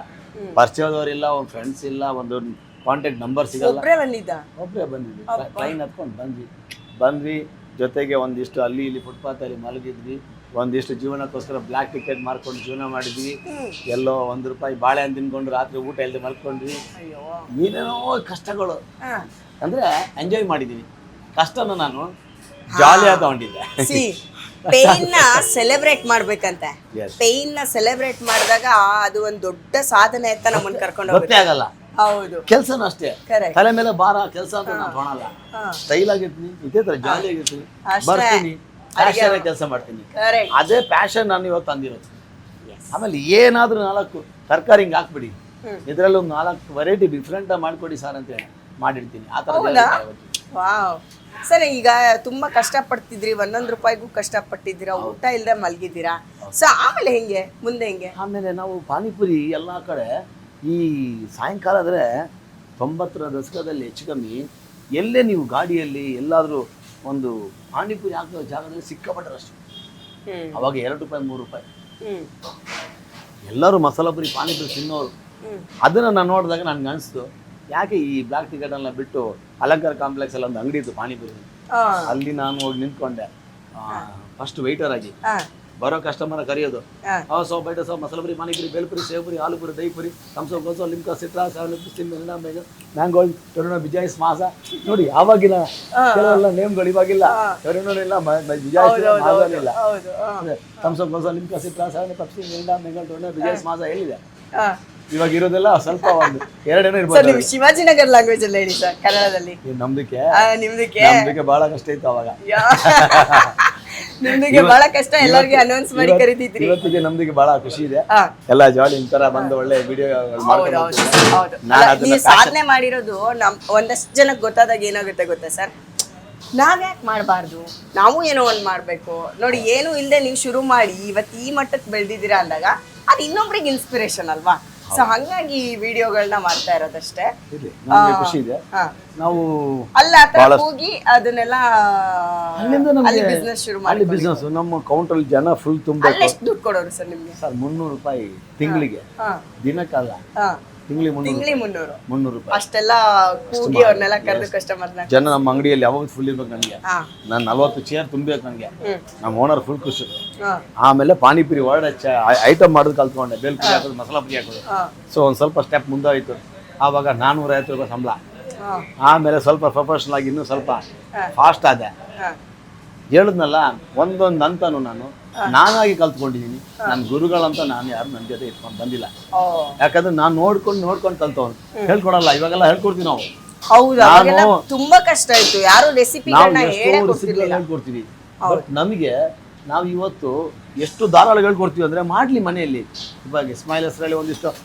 ಪರಿಚಯದವರಿಲ್ಲ, ಒಂದು ಫ್ರೆಂಡ್ಸ್ ಇಲ್ಲ, ಒಂದು ಕಾಂಟ್ಯಾಕ್ಟ್ ನಂಬರ್ ಸಿಗಲ್ಲ. ಒಬ್ಬರೇ ಬಂದಿದ್ವಿ, ಟ್ರೈನ್ ಹತ್ಕೊಂಡು ಬಂದ್ವಿ. ಜೊತೆಗೆ ಒಂದಿಷ್ಟು ಅಲ್ಲಿ ಇಲ್ಲಿ ಫುಟ್ಪಾತಲ್ಲಿ ಮಲಗಿದ್ವಿ, ಒಂದಿಷ್ಟು ಜೀವನಕ್ಕೋಸ್ಕರ ಬ್ಲ್ಯಾಕ್ ಟಿಕೆಟ್ ಮಾರ್ಕೊಂಡು ಜೀವನ ಮಾಡಿದ್ವಿ. ಎಲ್ಲೋ 1 ರೂಪಾಯಿ ಬಾಳೆಹಣ್ಣು ತಿನ್ಕೊಂಡು ರಾತ್ರಿ ಊಟ ಇಲ್ಲದೆ ಮಲ್ಕೊಂಡ್ವಿ. ಏನೇನೋ ಕಷ್ಟಗಳು, ಅಂದ್ರೆ ಎಂಜಾಯ್ ಮಾಡಿದೀನಿ. ಕಷ್ಟನ ನಾನು ಜಾಲಿಯಾಗಿ ತಗೊಂಡಿದ್ದೆ. ಪೇನ್ ನ ಸೆಲೆಬ್ರೇಟ್ ಮಾಡ್ಬೇಕಂತೆ. ಪೇನ್ ನ ಸೆಲೆಬ್ರೇಟ್ ಮಾಡಿದಾಗ ಅದು ಒಂದು ದೊಡ್ಡ ಸಾಧನೆ ಅಂತ ನಮ್ಮನ್ನ ಕರ್ಕೊಂಡು ಗೊತ್ತೇ ಆಗಲ್ಲ. ಹೌದು, ಕೆಲ್ಸನೂ ಅಷ್ಟೇ, ತಲೆ ಮೇಲೆ ಭಾರ ಕೆಲಸ ಅಂತ ನಾನು ತೊಗೊಳಲ್ಲ. ಸ್ಟೈಲ್ ಆಗಿರ್ತೀನಿ, ಇದೇ ತರ ಜಾಲಿ ಆಗಿರ್ತೀನಿ, ಬರ್ತೀನಿ, ಪ್ಯಾಷನ್ ಕೆಲಸ ಮಾಡ್ತೀನಿ. ಅದೇ ಪ್ಯಾಷನ್ ನಾನು ಇವತ್ತು ತಂದಿರೋದು. ಆಮೇಲೆ ಏನಾದ್ರೂ 4 ತರಕಾರಿ ಹಿಂಗೆ ಹಾಕ್ಬಿಡಿ, ಇದ್ರಲ್ಲಿ ಒಂದು 4 ವೆರೈಟಿ ಡಿಫ್ರೆಂಟ್ ಮಾಡ್ಕೊಡಿ ಸರ್ ಅಂತ ಹೇಳಿ ಮಾಡಿರ್ತೀನಿ. ಆ ತರ ಸರ್, ಈಗ ತುಂಬಾ ಕಷ್ಟಪಡ್ತಿದ್ರಿ, 1 ರೂಪಾಯಿಗೂ ಕಷ್ಟಪಟ್ಟಿದ್ದೀರಾ, ಊಟ ಇಲ್ಲದೆ ಮಲಗಿದ್ದೀರಾ. ಸೊ ಆಮೇಲೆ ಹೆಂಗೆ, ಮುಂದೆ ಹೆಂಗೆ? ಆಮೇಲೆ ನಾವು ಪಾನಿಪುರಿ ಎಲ್ಲ ಕಡೆ ಈ ಸಾಯಂಕಾಲ ಆದರೆ 90ರ ದಶಕದಲ್ಲಿ ಹೆಚ್ಚು ಕಮ್ಮಿ ಎಲ್ಲೇ ನೀವು ಗಾಡಿಯಲ್ಲಿ ಎಲ್ಲಾದರೂ ಒಂದು ಪಾನಿಪುರಿ ಹಾಕೋ ಜಾಗದಲ್ಲಿ ಸಿಕ್ಕಾಪಟ್ಟರೆ ಅಷ್ಟು. ಅವಾಗ 2 ರೂಪಾಯಿ 3 ರೂಪಾಯಿ ಎಲ್ಲರೂ ಮಸಾಲ ಪುರಿ ಪಾನಿಪುರಿ ತಿನ್ನೋರು. ಅದನ್ನು ನಾನು ನೋಡಿದಾಗ ನನಗೆ ಅನಿಸ್ತು, ಯಾಕೆ ಈ ಬ್ಲ್ಯಾಕ್ ಟಿಕೆಟ್ ಎಲ್ಲ ಬಿಟ್ಟು ಅಲಂಕಾರ ಕಾಂಪ್ಲೆಕ್ಸ್ ಎಲ್ಲ ಒಂದು ಅಂಗಡಿ ಇತ್ತು ಪಾನಿಪುರಿ, ಅಲ್ಲಿ ನಾನು ಹೋಗಿ ನಿಂತ್ಕೊಂಡೆ ಫಸ್ಟ್ ವೆಯ್ಟರ್ ಆಗಿ. ಬರೋ ಕಸ್ಟಮರ್ ಕರೆಯೋದು, ಸೋ ಬೈಟ so masala puri, panipuri, bhelpuri, sevpuri, aloopuri, dahipuri, Thums Up, ಗೋಸೋ, ಲಿಮ್ಕಾ, ಸಿಟ್ರಾ, 7 ಮ್ಯಾಂಗೋ, ಟೊರೊನೋ, ಬಿಜಾಯ್ಸ್, ಮಾಸ. ನೋಡಿ ಆವಾಗಿನ ಕೆಲವೆಲ್ಲ ನೇಮ್ಗಳು ಇವಾಗಿಲ್ಲ. ಟೊರೊನೋ ಇಲ್ಲ, ಬಿಜಾಯ್ಸ್ ಇಲ್ಲ, ಥಮ್ಸ್ ಅಪ್, ಗೋಸೋ, Limca, Citra, 7 Pepsi, Mirinda, mango, Torino, ಬಿಜಾಯ್ಸ್, ಮಾಸ ಎಲ್ಲಿದೆ? ಇವಾಗ ಇರೋದೆಲ್ಲ ಸ್ವಲ್ಪ ಒಂದು 2 ಏನೋ ಇರ್ಬೋದು. ಶಿವಾಜಿನಗರ್ ಲ್ಯಾಂಗ್ವೇಜ್ ಅಲ್ಲಿ ಹೇಳಿ ಸರ್, ಕನ್ನಡದಲ್ಲಿ. ನಮ್ದಕ್ಕೆ ನಿಮ್ದಕ್ಕೆ ಬಹಳ ಕಷ್ಟ ಇತ್ತು ಅವಾಗ. ನಿಮ್ದಿಗೆ ಬಹಳ ಕಷ್ಟ, ಎಲ್ಲರಿಗೆ ಅನೌನ್ಸ್ ಮಾಡಿ ಕರೀತಿದ್ರಿ. ಇವತ್ತಿಗೆ ನಮ್ದಿಗೆ ಬಹಳ ಖುಷಿ ಇದೆ. ಹಾ. ಎಲ್ಲ ಜಾಲಿ ಈ ತರ ಬಂದು ಒಳ್ಳೆ ವಿಡಿಯೋ ಹೌದು. ನೀವು ಸಾಧನೆ ಮಾಡಿರೋದು ಒಂದಷ್ಟು ಜನಕ್ಕೆ ಗೊತ್ತಾದಾಗ ಏನಾಗುತ್ತೆ ಗೊತ್ತಾ ಸರ್, ನಾವ್ಯಾಕೆ ಮಾಡಬಾರ್ದು, ನಾವು ಏನೋ ಒಂದು ಮಾಡಬೇಕು ನೋಡಿ. ಏನು ಇಲ್ಲದೆ ನೀವು ಶುರು ಮಾಡಿ ಇವತ್ತು ಈ ಮಟ್ಟಕ್ಕೆ ಬೆಳೆದಿದ್ದೀರಾ ಅಂದಾಗ ಅದು ಇನ್ನೊಬ್ರಿಗೆ ಇನ್ಸ್ಪಿರೇಷನ್ ಅಲ್ವಾ. ಸೊ ಹಂಗಾಗಿ ಈ ವಿಡಿಯೋಗಳನ್ನ ಮಾಡ್ತಾ ಇರೋದಷ್ಟೇ. ನಮ್ಗೆ ಖುಷಿ ಇದೆ. ನಾವು ಅಲ್ಲ ಹೋಗಿ ಅದನ್ನೆಲ್ಲ ಅಲ್ಲಿ ಬಿಸ್ನೆಸ್ ಶುರು ಮಾಡಿ. ಅಲ್ಲಿ ಬಿಸ್ನೆಸ್ ನಮ್ಮ ಕೌಂಟರ್ ಜನ ಫುಲ್ ತುಂಬ. ಎಷ್ಟು ದುಡ್ಡು ಕೊಡೋರು ಸರ್ ನಿಮ್ಗೆ? ಸರ್ 300 ರೂಪಾಯಿ ತಿಂಗಳಿಗೆ, ದಿನಕ್ಕಲ್ಲ, ತಿಂಗಳಿಗೆ 300 ರೂಪಾಯಿ. ಅಷ್ಟೆಲ್ಲ ಕೂಗಿ ಅವ್ರನ್ನೆಲ್ಲ ಕರೆದು ಕಸ್ಟಮರ್ನ ಜನ ನಮ್ಮ ಅಂಗಡಿಯಲ್ಲಿ ಯಾವಾಗ ಫುಲ್ ಇರ್ಬೇಕು ನನಗೆ. ನಾನು 40 ಚೇರ್ ತುಂಬೇಕು ನನಗೆ. ನಮ್ಮ ಓನರ್ ಫುಲ್ ಖುಷಿ. ಆಮೇಲೆ ಪಾನಿಪುರಿ ವರ್ಡ್ ಐಟಮ್ ಮಾಡೋದು ಕಲ್ತ್ಕೊಂಡೆ. ಬೇಲ್ಪುರಿ ಹಾಕೋದು, ಮಸಾಲಾ ಪುರಿ ಹಾಕೋದು. ಸೊ ಒಂದು ಸ್ವಲ್ಪ ಸ್ಟೆಪ್ ಮುಂದೆ ಆಯ್ತು. ಆವಾಗ 450 ರೂಪಾಯಿ ಸಂಬಳ. ಆಮೇಲೆ ಸ್ವಲ್ಪ ಪ್ರೊಫೆಷನಲ್ ಆಗಿ ಇನ್ನೂ ಸ್ವಲ್ಪ ಫಾಸ್ಟ್ ಆದೆ. ಹೇಳಿದ್ನಲ್ಲ, ಒಂದೊಂದು ಅಂತಾನು ನಾನಾಗಿ ಕಲ್ತ್ಕೊಂಡಿದ್ದೀನಿ. ನನ್ನ ಗುರುಗಳಂತ ನಾನು ಯಾರು ನನ್ನ ಜೊತೆ ಇಟ್ಕೊಂಡು ಬಂದಿಲ್ಲ. ಯಾಕಂದ್ರೆ ನಾನು ನೋಡ್ಕೊಂಡು ಕಲ್ತವನು. ಹೇಳ್ಕೊಡಲ್ಲ, ಇವಾಗೆಲ್ಲ ಹೇಳ್ಕೊಡ್ತೀವಿ ನಾವು. ತುಂಬಾ ಕಷ್ಟ ಆಯ್ತು, ಯಾರು ರೆಸಿಪಿ ಹೇಳ್ಕೊಡ್ತೀವಿ. ಬಟ್ ನಮಗೆ ನಾವು ಇವತ್ತು ಎಷ್ಟು ಧಾರಾಳ ಹೇಳ್ಕೊಡ್ತೀವಿ ಅಂದ್ರೆ ಮಾಡ್ಲಿ ಮನೆಯಲ್ಲಿ. ಇವಾಗ ಸ್ಮೈಲ್ ಹೆಸರಲ್ಲಿ ಒಂದು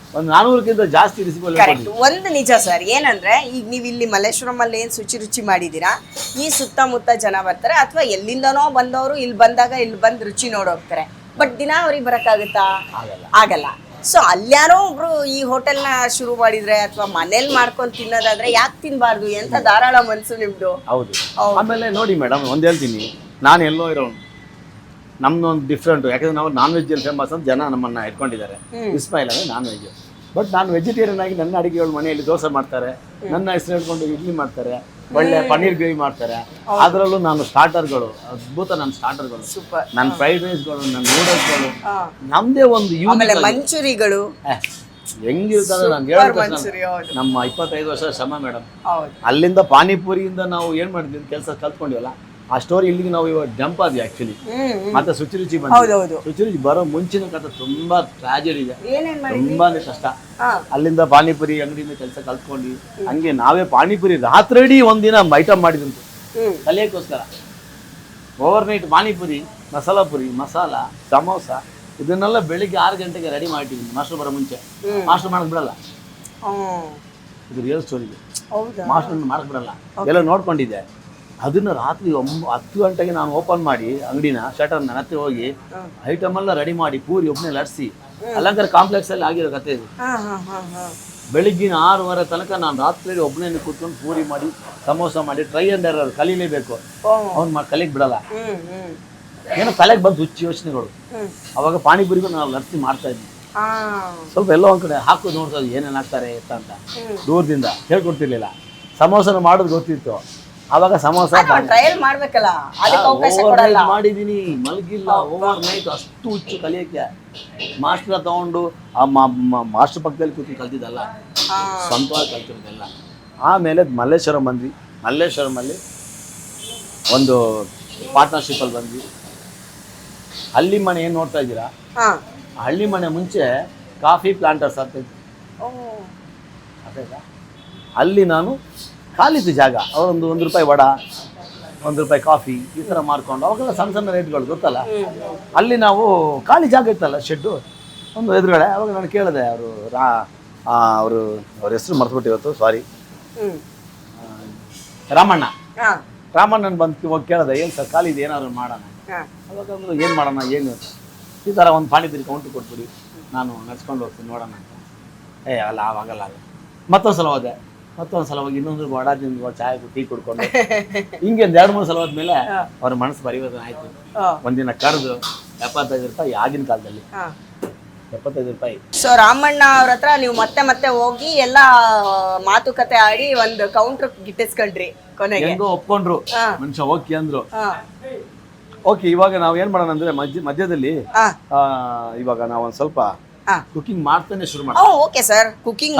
400ಕ್ಕಿಂತ ಜಾಸ್ತಿ ರೆಸಿಪಿ. ಒಂದು ನಿಜ ಸರ್, ಏನಂದ್ರೆ ಈಗ ನೀವು ಇಲ್ಲಿ ಮಲ್ಲೇಶ್ವರಂ ಅಲ್ಲಿ ಏನ್ ರುಚಿ ಮಾಡಿದೀರಾ, ಈ ಸುತ್ತಮುತ್ತ ಜನ ಬರ್ತಾರೆ ಅಥವಾ ಎಲ್ಲಿಂದನೋ ಬಂದವರು ಇಲ್ಲಿ ಬಂದಾಗ ಇಲ್ಲಿ ಬಂದು ರುಚಿ ನೋಡೋಗ್ತಾರೆ. ಬಟ್ ದಿನ ಅವ್ರಿಗೆ ಬರಕ್ಕಾಗುತ್ತಾ? ಆಗಲ್ಲ. ಸೊ ಅಲ್ಯಾರೋ ಒಬ್ರು ಈ ಹೋಟೆಲ್ನ ಶುರು ಮಾಡಿದ್ರೆ ಅಥವಾ ಮನೇಲಿ ಮಾಡ್ಕೊಂಡು ತಿನ್ನೋದಾದ್ರೆ ಯಾಕೆ ತಿನ್ಬಾರ್ದು? ಎಂತ ಧಾರಾಳ ಮನ್ಸು ನಿಮ್ದು. ಹೌದು. ಆಮೇಲೆ ನೋಡಿ ಮೇಡಮ್, ಒಂದ್ ಹೇಳ್ತೀನಿ, ನಾನು ಎಲ್ಲೋ ಇರೋನು, ನಮ್ದೊಂದು ಡಿಫ್ರೆಂಟ್. ಯಾಕಂದ್ರೆ ನಾವು ನಾನ್ ವೆಜ್ ಅಲ್ಲಿ ಫೇಮಸ್ ಅಂತ ಜನ ನಮ್ಮನ್ನ ಇಟ್ಕೊಂಡಿದ್ದಾರೆ. ಇಸ್ಮಾಯಿಲ್ ಅಂದ್ರೆ ನಾನ್ ವೆಜ್. ಬಟ್ ನಾನು ವೆಜಿಟೇರಿಯನ್ ಆಗಿ ನನ್ನ ಅಡಿಗೆಗಳು ಮನೆಯಲ್ಲಿ ದೋಸೆ ಮಾಡ್ತಾರೆ, ನನ್ನ ಹೆಸರು ಹೇಳ್ಕೊಂಡು ಇಡ್ಲಿ ಮಾಡ್ತಾರೆ, ಒಳ್ಳೆ ಪನ್ನೀರ್ ಗ್ರೇವಿ ಮಾಡ್ತಾರೆ. ಅದರಲ್ಲೂ ನಾನು ಸ್ಟಾರ್ಟರ್ಗಳು ಅದ್ಭುತ. ನನ್ನ ಸ್ಟಾರ್ಟರ್ಗಳು ಸೂಪರ್. ನನ್ನ ಫ್ರೈಡ್ ರೈಸ್ಗಳು, ನನ್ನ ನೂಡಲ್ಸ್ಗಳು, ನಮ್ದೇ ಒಂದು ಮಂಚೂರಿಗಳು ಹೆಂಗಿರ್ತದೆ ನಾನು ಹೇಳೋದು. ನಮ್ಮ 25 ವರ್ಷ ಶ್ರಮ ಮೇಡಮ್. ಅಲ್ಲಿಂದ ಪಾನಿಪುರಿಯಿಂದ ನಾವು ಏನ್ ಮಾಡಿದ್ವಿ ಕೆಲಸ ಕಲ್ತ್ಕೊಂಡಿವಲ್ಲ, ಆ ಸ್ಟೋರಿ ಇಲ್ಲಿಗೆ ನಾವು ಇವಾಗ ಜಂಪ್ ಆದ್ವಿ ಆಕ್ಚುಲಿ. ಮತ್ತೆ ಶುಚಿರುಚಿ ಬಂದು ಶುಚಿರುಚಿ ಬರೋ ಮುಂಚಿನ ಕಥೆ ತುಂಬಾ ಟ್ರಾಜಡಿ ಇದೆ, ತುಂಬಾನೇ ಕಷ್ಟ. ಅಲ್ಲಿಂದ ಪಾನಿಪುರಿ ಅಂಗಡಿಯಿಂದ ಕೆಲಸ ಕಲ್ತ್ಕೊಂಡ್ವಿ. ಹಂಗೆ ನಾವೇ ಪಾನಿಪುರಿ ರಾತ್ರಿ ಒಂದಿನ ಐಟಮ್ ಮಾಡಿದಂತು ಕಲಿಯಕ್ಕೋಸ್ಕರ. ಓವರ್ ನೈಟ್ ಪಾನಿಪುರಿ, ಮಸಾಲಾ ಪುರಿ, ಮಸಾಲ, ಸಮೋಸ ಇದನ್ನೆಲ್ಲ ಬೆಳಿಗ್ಗೆ 6 ಗಂಟೆಗೆ ರೆಡಿ ಮಾಡಿಟ್ಟಿದ್ದೀನಿ ಮಾಸ್ಟರ್ ಬರೋ ಮುಂಚೆ. ಮಾಸ್ಟರ್ ಮಾಡಕ್ ಬಿಡಲ್ಲ, ಇದು ರಿಯಲ್ ಸ್ಟೋರಿ. ಮಾಸ್ಟರ್ ಮಾಡಕ್ ಬಿಡಲ್ಲ, ಎಲ್ಲ ನೋಡ್ಕೊಂಡಿದ್ದೆ. ಅದನ್ನ ರಾತ್ರಿ 10 ಗಂಟೆಗೆ ನಾನು ಓಪನ್ ಮಾಡಿ ಅಂಗಡಿನ ಶಟರ್ನ ಹತ್ತಿರ ಹೋಗಿ ಐಟಮ್ ಎಲ್ಲ ರೆಡಿ ಮಾಡಿ ಪೂರಿ ಒಬ್ಬನೇ ಲಟ್ಸಿ ಅಲಂಕಾರ ಕಾಂಪ್ಲೆಕ್ಸ್ ಅಲ್ಲಿ ಆಗಿರೋ ಕತೆ ಇದು. ಬೆಳಿಗ್ಗಿನ 6:30 ತನಕ ನಾನು ರಾತ್ರಿ ಒಬ್ಬನೇ ಕೂತ್ಕೊಂಡು ಪೂರಿ ಮಾಡಿ, ಸಮೋಸ ಮಾಡಿ, ಟ್ರೈ ಅಂಡ್ ಎರರ್ ಕಲೀಲೇಬೇಕು. ಅವ್ನು ಕಲಿಗೆ ಬಿಡಲ್ಲ. ಏನೋ ತಲೆಗೆ ಬಂದು ಹುಚ್ಚು ಯೋಚನೆಗಳು. ಅವಾಗ ಪಾನಿಪುರಿಗೂ ನಾವು ಲಟ್ಸಿ ಮಾಡ್ತಾ ಇದ್ವಿ. ಸ್ವಲ್ಪ ಎಲ್ಲೋ ಒಂದ್ ಕಡೆ ಹಾಕೋದು ನೋಡ್ತಾ ಇದ್ವಿ ಏನೇನು ಹಾಕ್ತಾರೆ ಅಂತ ದೂರದಿಂದ ಹೇಳ್ಕೊಡ್ತಿರ್ಲಿಲ್ಲ. ಸಮೋಸನ ಮಾಡೋದು ಗೊತ್ತಿತ್ತು. ಅವಾಗ ಸಮೋಸ ಟ್ರಯಲ್ ಮಾಡ್ಬೇಕಲ್ಲ, ಮಾಡಿದೀನಿ. ಮಲಗಿಲ್ಲ, ಓವರ್ ನೈಟ್ ಅಷ್ಟು ಹುಚ್ಚು ಕಲಿಯಕ್ಕೆ. ಮಾಸ್ಟರ್ ತಗೊಂಡು ಆ ಮಾಸ್ಟರ್ ಪಕ್ಕದಲ್ಲಿ ಕೂತು ಕಲ್ತಿದ್ದಲ್ಲ, ಸ್ವಂತವಾಗಿ ಕಲ್ತಿರೋದೆಲ್ಲ. ಆಮೇಲೆ ಮಲ್ಲೇಶ್ವರಂ ಬಂದ್ವಿ. ಮಲ್ಲೇಶ್ವರಮಲ್ಲಿ ಒಂದು ಪಾರ್ಟ್ನರ್ಶಿಪ್ ಅಲ್ಲಿ ಬಂದ್ವಿ. ಹಳ್ಳಿ ಮನೆ ಏನ್ ನೋಡ್ತಾ ಇದ್ದೀರಾ, ಹಳ್ಳಿ ಮನೆ ಮುಂಚೆ ಕಾಫಿ ಪ್ಲಾಂಟರ್ಸ್ ಆಗ್ತೈತಿ. ಅಲ್ಲಿ ನಾನು ಖಾಲಿದ್ದು ಜಾಗ, ಅವರೊಂದು ₹1 ವಡ, ₹1 ಕಾಫಿ ಈ ಥರ ಮಾರ್ಕೊಂಡು, ಅವಾಗೆಲ್ಲ ಸಣ್ಣ ಸಣ್ಣ ರೇಟ್ಗಳು ಗೊತ್ತಲ್ಲ. ಅಲ್ಲಿ ನಾವು ಖಾಲಿ ಜಾಗ ಇತ್ತಲ್ಲ, ಶೆಡ್ಡು ಒಂದು ಎದುರುಗಡೆ. ಅವಾಗ ನಾನು ಕೇಳಿದೆ, ಅವ್ರ ಹೆಸರು ಮರ್ತ್ಬಿಟ್ಟು ಇವತ್ತು, ಸಾರಿ, ರಾಮಣ್ಣನ ಬಂದು ಹೋಗಿ ಕೇಳಿದೆ, ಏನು ಸರ್ ಖಾಲಿ ಇದೆ, ಏನಾದ್ರು ಮಾಡೋಣ. ಅವಾಗ ಅಂದರು, ಏನು ಮಾಡೋಣ, ಏನು ಈ ಥರ ಒಂದು ಪಾನಿಪುರಿ ಕೌಂಟ್ರ್ ಕೊಟ್ಬಿಡಿ, ನಾನು ನಡ್ಸ್ಕೊಂಡು ಹೋಗ್ತೀನಿ ನೋಡೋಣ ಅಂತ. ಅಲ್ಲ ಆವಾಗಲ್ಲ. ಮತ್ತೊಂದ್ಸಲ ಹೋದೆ, ಮತ್ತೊಂದ್ಸಲ ಹೋಗಿ ಇನ್ನೊಂದು ವಡ ತಿಂದು, ಚಾಯ್ ಟೀ ಕುಡ್ಕೊಂಡು, ಹಿಂಗೆ 2-3 ಸಲ ಹೋದ್ಮೇಲೆ ಅವ್ರ ಮನಸ್ಸು ಪರಿವರ್ತನೆ ಆಯ್ತು. ಒಂದಿನ ಕರೆದು ₹75 ಆಗಿನ ಕಾಲದಲ್ಲಿ ₹75. ಸೊ ರಾಮಣ್ಣ ಅವ್ರ ಹತ್ರ ನೀವು ಮತ್ತೆ ಹೋಗಿ ಎಲ್ಲ ಮಾತುಕತೆ ಆಡಿ ಒಂದು ಕೌಂಟರ್ ಗಿಟ್ಟಿಸ್ಕೊಂಡ್ರಿ. ಕೊನೆಗೆ ಹೆಂಗೋ ಒಪ್ಕೊಂಡ್ರು ಮನುಷ್ಯ, ಓಕೆ ಅಂದ್ರು. ಓಕೆ, ಇವಾಗ ನಾವು ಏನ್ ಮಾಡೋಣ ಅಂದ್ರೆ ಮಧ್ಯದಲ್ಲಿ ಇವಾಗ ನಾವು ಒಂದ್ ಸ್ವಲ್ಪ ಕುಕಿಂಗ್ ಮಾಡ್ತಾನೆ ಶುರು ಮಾಡಿ. ಓಕೆ ಸರ್, ಕುಕಿಂಗ್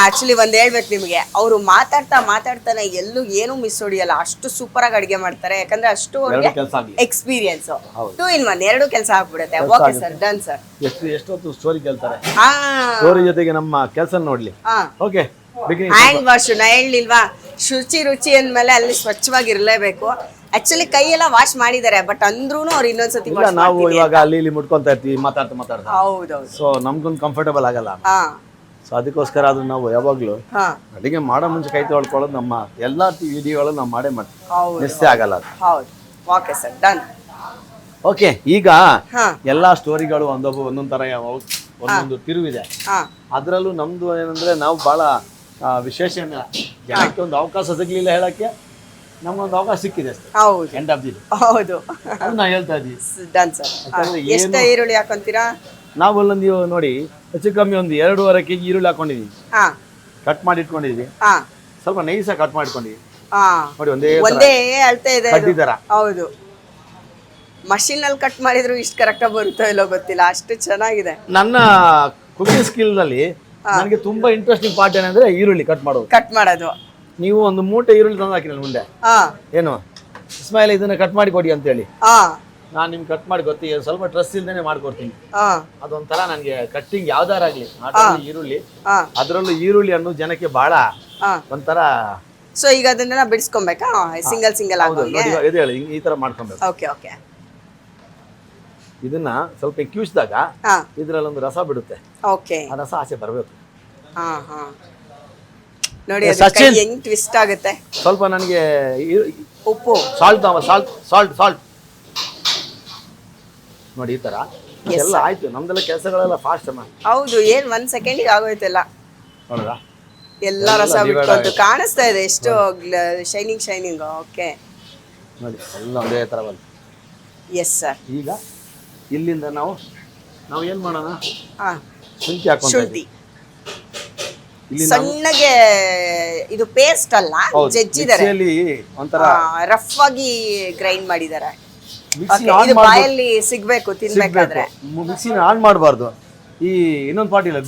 ಆಕ್ಚುಲಿ ಒಂದ್ ಹೇಳ್ಬೇಕು ನಿಮಗೆ, ಅವರು ಮಾತಾಡ್ತಾನೆ ಎಲ್ಲೂ ಏನು ಮಿಸ್ ಹೊಡಿಯಲ್ಲ, ಅಷ್ಟು ಸೂಪರ್ ಆಗಿ ಅಡಿಗೆ ಮಾಡ್ತಾರೆ. ಯಾಕಂದ್ರೆ ಅಷ್ಟು ಎಕ್ಸ್ಪೀರಿಯನ್ಸ್. 2 in 1 2 ಕೆಲಸ ಆಗ್ಬಿಡುತ್ತೆ. Okay sir, done sir. ಎಷ್ಟೊತ್ತು ಸ್ಟೋರಿ ಕೇಳ್ತಾರೆ, ಸ್ಟೋರಿ ಜೊತೆಗೆ ನಮ್ಮ ಕೆಲಸ ನೋಡ್ಲಿ. ಓಕೆ, ಹ್ಯಾಂಡ್ ವಾಶ್ ನಾ ಹೇಳಿಲ್ವಾ, ರುಚಿ ಅಂದ್ಮೇಲೆ ಅಲ್ಲಿ ಸ್ವಚ್ಛವಾಗಿರ್ಲೇಬೇಕು. ಆಕ್ಚುಲಿ ಕೈ ಎಲ್ಲ ವಾಶ್ ಮಾಡಿದ್ದಾರೆ, ಬಟ್ ಅಂದ್ರೂ ಅವ್ರು ಇನ್ನೊಂದ್ಸತಿ ಇಲ್ಲ ನಾವು ಇವಾಗ ಅಲ್ಲಿ ಇಲ್ಲಿ ಮುಟ್ಕೊಂತಾ ಇರ್ತೀವಿ, ಮಾತಾಡ್ತಾ ಹೌದೌದು. ಸೊ ನಮ್ಗೊಂದು ಕಂಫರ್ಟಬಲ್ ಆಗಲ್ಲ. ಹಾ ಸೊ ಅದಕ್ಕೋಸ್ಕರ ಅದು ನಾವು ಯಾವಾಗ್ಲೂ ಹಾ ಅಡಿಗೆ ಮಾಡೋ ಮುಂಚೆ ಕೈ ತೊಳ್ಕೊಳ್ಳೋದು ನಮ್ಮ ಎಲ್ಲಾ ವಿಡಿಯೋಗಳು ನಾವು ಮಾಡೇ ಮಾಡ್ತೀವಿ, ಹೌದು ಮಿಸ್ ಆಗಲ್ಲ ಅದು. ಹೌದು. Okay sir, done. ಓಕೆ, ಈಗ ಹಾ ಎಲ್ಲಾ ಸ್ಟೋರಿಗಳು ಒಂದೊಂದ್ ತರ ಒಂದೊಂದು ತಿರುವಿದೆ. ಹಾ ಅದರಲ್ಲೂ ನಮ್ದು ಏನಂದ್ರೆ ನಾವು ಬಹಳ ವಿಶೇಷ ಜನಕ್ಕೆ ಒಂದು ಅವಕಾಶ ಸಿಗ್ಲಿಲ್ಲ ಹೇಳಕ್ಕೆ, ನಮ್ಗೊಂದು ಅವಕಾಶ ಸಿಕ್ಕಿದೆ ಅಷ್ಟೇ. ಹೌದು ಎಂಡ್ ಆಫ್ ದಿ ಡೇ ಹೌದು. ಅದು ನಾವು ಹೇಳ್ತಾ ಇದ್ದೀವಿ. Done sir. ಯಾಕಂದ್ರೆ ಎಷ್ಟು ಈರುಳ್ಳಿ ಹಾಕೊಂತೀರಾ? ನಾವು ಅಲ್ಲೊಂದು ನೋಡಿ ಹೆಚ್ಚು ಕಮ್ಮಿ ಒಂದು 2.5 kg ಈರುಳ್ಳಿ ಹಾಕೊಂಡಿದೀವಿ, ಹಾ ಕಟ್ ಮಾಡಿ ಇಟ್ಕೊಂಡಿದೀವಿ. ಹಾ ಸ್ವಲ್ಪ ನೈಸಾಗಿ ಕಟ್ ಮಾಡ್ಕೊಂಡಿವಿ ಹಾ ನೋಡಿ, ಒಂದೇ ಅಳ್ತಾ ಇದೆ ಕಡ್ಡಿ ತರ. ಹೌದು. ಮಷೀನ್ ಅಲ್ಲಿ ಕಟ್ ಮಾಡಿದ್ರು ಇಷ್ಟು ಕರೆಕ್ಟಾಗಿ ಬರುತ್ತೋ ಇಲ್ಲೋ ಗೊತ್ತಿಲ್ಲ, ಅಷ್ಟು ಚೆನ್ನಾಗಿದೆ. ನನ್ನ ಕುಕಿಂಗ್ ಸ್ಕಿಲ್ ನಲ್ಲಿ ನನಗೆ ತುಂಬಾ ಇಂಟ್ರೆಸ್ಟಿಂಗ್ ಪಾರ್ಟ್ ಏನಂದ್ರೆ ಈರುಳ್ಳಿ ಕಟ್ ಮಾಡೋದು. ಕಟ್ ಮಾಡೋದು. ನೀವು ಒಂದು ಮೂಟೆ ಈರುಳ್ಳಿ ತಂದು ಹಾಕಿ ನನ್ನ ಮುಂದೆ, ಹಾ ಏನು ಇಸ್ಮಾಯಿಲ್ ಇದನ್ನ ಕಟ್ ಮಾಡಿ ಕೊಡಿ ಅಂತ ಹೇಳಿ, ಹಾ ನಾನು ನಿಮ್ಗೆ ಕಟ್ ಮಾಡಿ ಗೊತ್ತಿ ಸ್ವಲ್ಪ ಟ್ರಸ್ ಇಲ್ದೇನೆ ಮಾಡ್ಕೊಡ್ತೀನಿ. ಹಾ ಅದೊಂಥರ ನನಗೆ ಕಟ್ಟಿಂಗ್ ಯಾವ್ದಾರಾಗ್ಲಿ, ನಾಟಲ್ಲಿ ಈರುಳ್ಳಿ, ಹಾ ಅದರಲ್ಲೂ ಈರುಳ್ಳಿ ಅನ್ನೋ ಜನಕ್ಕೆ ಬಹಳ ಹಾ ಒಂಥರ. ಸೊ ಈಗ ಅದನ್ನೆಲ್ಲ ಬಿಡಿಸ್ಕೊಬೇಕಾ ಸಿಂಗಲ್ ಹೌದು ನೋಡಿ, ಇದು ಹೇಳಿ ಈ ತರ ಮಾಡ್ಕೊಬೇಕು. Okay okay. ಇದನ್ನ ಸ್ವಲ್ಪ ಕಿವಿಸಿದಾಗ ಹಾ ಇದ್ರಲ್ಲಿ ಒಂದು ರಸ ಬಿಡುತ್ತೆ, ಓಕೆ. ಆ ರಸ ಆಚೆ ಬರಬೇಕು. ಹಾ ಹಾ ನೋಡಿ ಅದು ಕೈ ಹೆಂಗ್ ಟ್ವಿಸ್ಟ್ ಆಗುತ್ತೆ. ಸ್ವಲ್ಪ ನನಗೆ ಉಪ್ಪು, ಸಾಲ್ಟ್ ಸಾಲ್ಟ್ ನೋಡಿ ಈ ತರ ಎಲ್ಲ ಆಯ್ತು. ನಮ್ದೆಲ್ಲ ಕೆಲಸಗಳೆಲ್ಲ ಫಾಸ್ಟ್ ಅಮ್ಮ. ಹೌದು, ಏನ್ 1 ಸೆಕೆಂಡಿಗೆ ಆಗೋಯ್ತಲ್ಲ. ನೋಡ್ರಾ ಎಲ್ಲ ರಸ ಬಿಟ್ಕೊಂತು ಕಾಣಿಸ್ತಾ ಇದೆ, ಎಷ್ಟು ಶೈನಿಂಗ್. ಓಕೆ ನೋಡಿ ಎಲ್ಲ ಒಂದೇ ತರ ಬಂತು. Yes sir. ಈಗ ಇಲ್ಲಿಂದ ನಾವು ಏನ್ ಮಾಡೋಣ, ಹಾ ಶುಂಠಿ ಹಾಕೊಂತ ಶುಂಠಿ ಇಲ್ಲಿ ಸಣ್ಣಗೆ, ಇದು ಪೇಸ್ಟ್ ಅಲ್ಲ, ಜಜ್ಜಿದ್ದಾರೆ, ಮಿಕ್ಸಿಯಲ್ಲಿ ಒಂಥರ ರಫ್ ಆಗಿ ಗ್ರೈಂಡ್ ಮಾಡಿದ್ದಾರೆ. ಮಿಕ್ಸಿ ಇದು ಆನ್ ಬಾಯಲ್ಲಿ ಸಿಗ್ಬೇಕು ತಿನ್ಬೇಕಾದ್ರೆ. ಮಿಕ್ಸಿನ ಆನ್ ಮಾಡಬಾರ್ದು. ಈ ಇನ್ನೊಂದು ಪಾರ್ಟ್ ಇಲ್ಲ,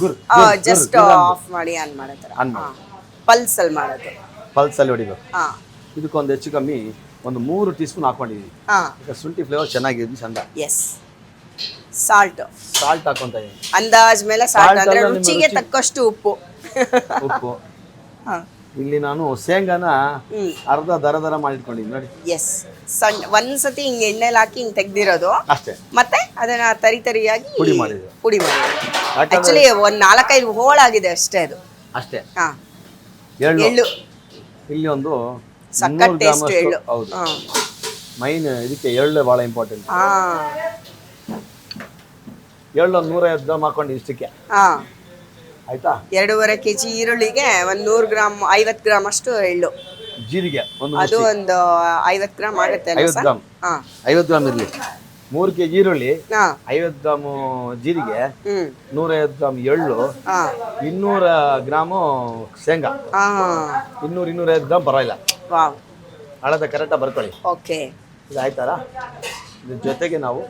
ಜಸ್ಟ್ ಆಫ್ ಮಾಡಿ ಆನ್ ಮಾಡತ್ತರ, ಪಲ್ಸ್ ಅಲ್ಲಿ ಮಾಡೋದು, ಪಲ್ಸ್ ಅಲ್ಲಿ ಹೊಡಿಬೇಕು. ಹಾ ಇದಕ್ಕೊಂದು ಹೆಚ್ಚು ಕಮ್ಮಿ ಒಂದು 3 ಟೀ ಸ್ಪೂನ್ ಹಾಕೊಂಡಿದೀವಿ. ಹಾ ಶುಂಠಿ ಫ್ಲೇವರ್ ಚೆನ್ನಾಗಿದೆ, ಚಂದ. ಎಸ್. ಸಾಲ್ಟ್ ಹಾಕೊಂತ ಇದೀನಿ, ಅಂದಾಜ್ ಮೇಲೆ ಸಾಲ್ಟ್ ಅಂದ್ರೆ ಅಲ್ಲ, ನಿಮ್ಮ ರುಚಿಗೆ ರುಚಿ. ತಕ್ಕಷ್ಟು ಉಪ್ಪು. ಉಪ್ಪು. ಹಾ ಇಲ್ಲಿ ನಾನು ಶೇಂಗಾನ ಅರ್ಧ ದರ ಮಾಡಿಟ್ಕೊಂಡಿದ್ದೀನಿ ನೋಡಿ. ಎಸ್. ಒಂದ್ಸತಿ ಹಿಂಗ್ ಎಣ್ಣೆಲಿ ಹಾಕಿ ಹಿಂಗ್ ತೆಗ್ದಿರೋದು, ಅಷ್ಟೇ. ಮತ್ತೆ ಅದನ್ನ ತರಿಯಾಗಿ ಪುಡಿ ಮಾಡಿದ್ರು. ಆಕ್ಚುಲಿ ಒಂದ್ 4-5 ಹೋಳ್ ಆಗಿದೆ ಅಷ್ಟೇ ಅದು. ಅಷ್ಟೇ. ಹಾ ಎಳ್ಳು ಎಳ್ಳು ಇಲ್ಲಿ ಒಂದು ಸಖತ್ 100 ಟೇಸ್ಟ್ ಗ್ರಾಮ್ ಎಳ್ಳು. ಹೌದು, ಹಾ ಮೈನ್ ಇದಕ್ಕೆ ಎಳ್ಳು ಬಹಳ ಇಂಪಾರ್ಟೆಂಟ್. ಹಾ ಎಳ್ಳು ಒಂದು 150 ಗ್ರಾಮ್ ಹಾಕೊಂಡು ಇಷ್ಟಕ್ಕೆ ಹಾ ಆಯ್ತಾ. 2.5 kg ಈರುಳ್ಳಿಗೆ 100 ಗ್ರಾಮ್ 50 ಗ್ರಾಮ್ ಅಷ್ಟು ಎಳ್ಳು. ಜೀರಿಗೆ ಅದು ಒಂದು 50 ಗ್ರಾಮ್ ಆಗುತ್ತೆ ಅಲ್ಲ 50 ಸರ್? ಗ್ರಾಮ್. ಹಾ 50 ಗ್ರಾಮ್ ಇರಲಿ. 3 kg ಈರುಳ್ಳಿ, ಹಾ 50 ಗ್ರಾಮ್ ಜೀರಿಗೆ, ಹ್ಮ್ 150 ಗ್ರಾಮ್ ಎಳ್ಳು, ಹಾ 200 ಗ್ರಾಮು ಶೇಂಗಾ, ಹಾ 200-250 ಗ್ರಾಮ್ ಪರವಾಗಿಲ್ಲ, ವಾವ್. ಅಳತೆ ಕರೆಕ್ಟಾಗಿ ಬರ್ಕೊಳ್ಳಿ. ಓಕೆ. ಇದು ಆಯ್ತಾರ. ಇದ್ರ ಜೊತೆಗೆ ನಾವು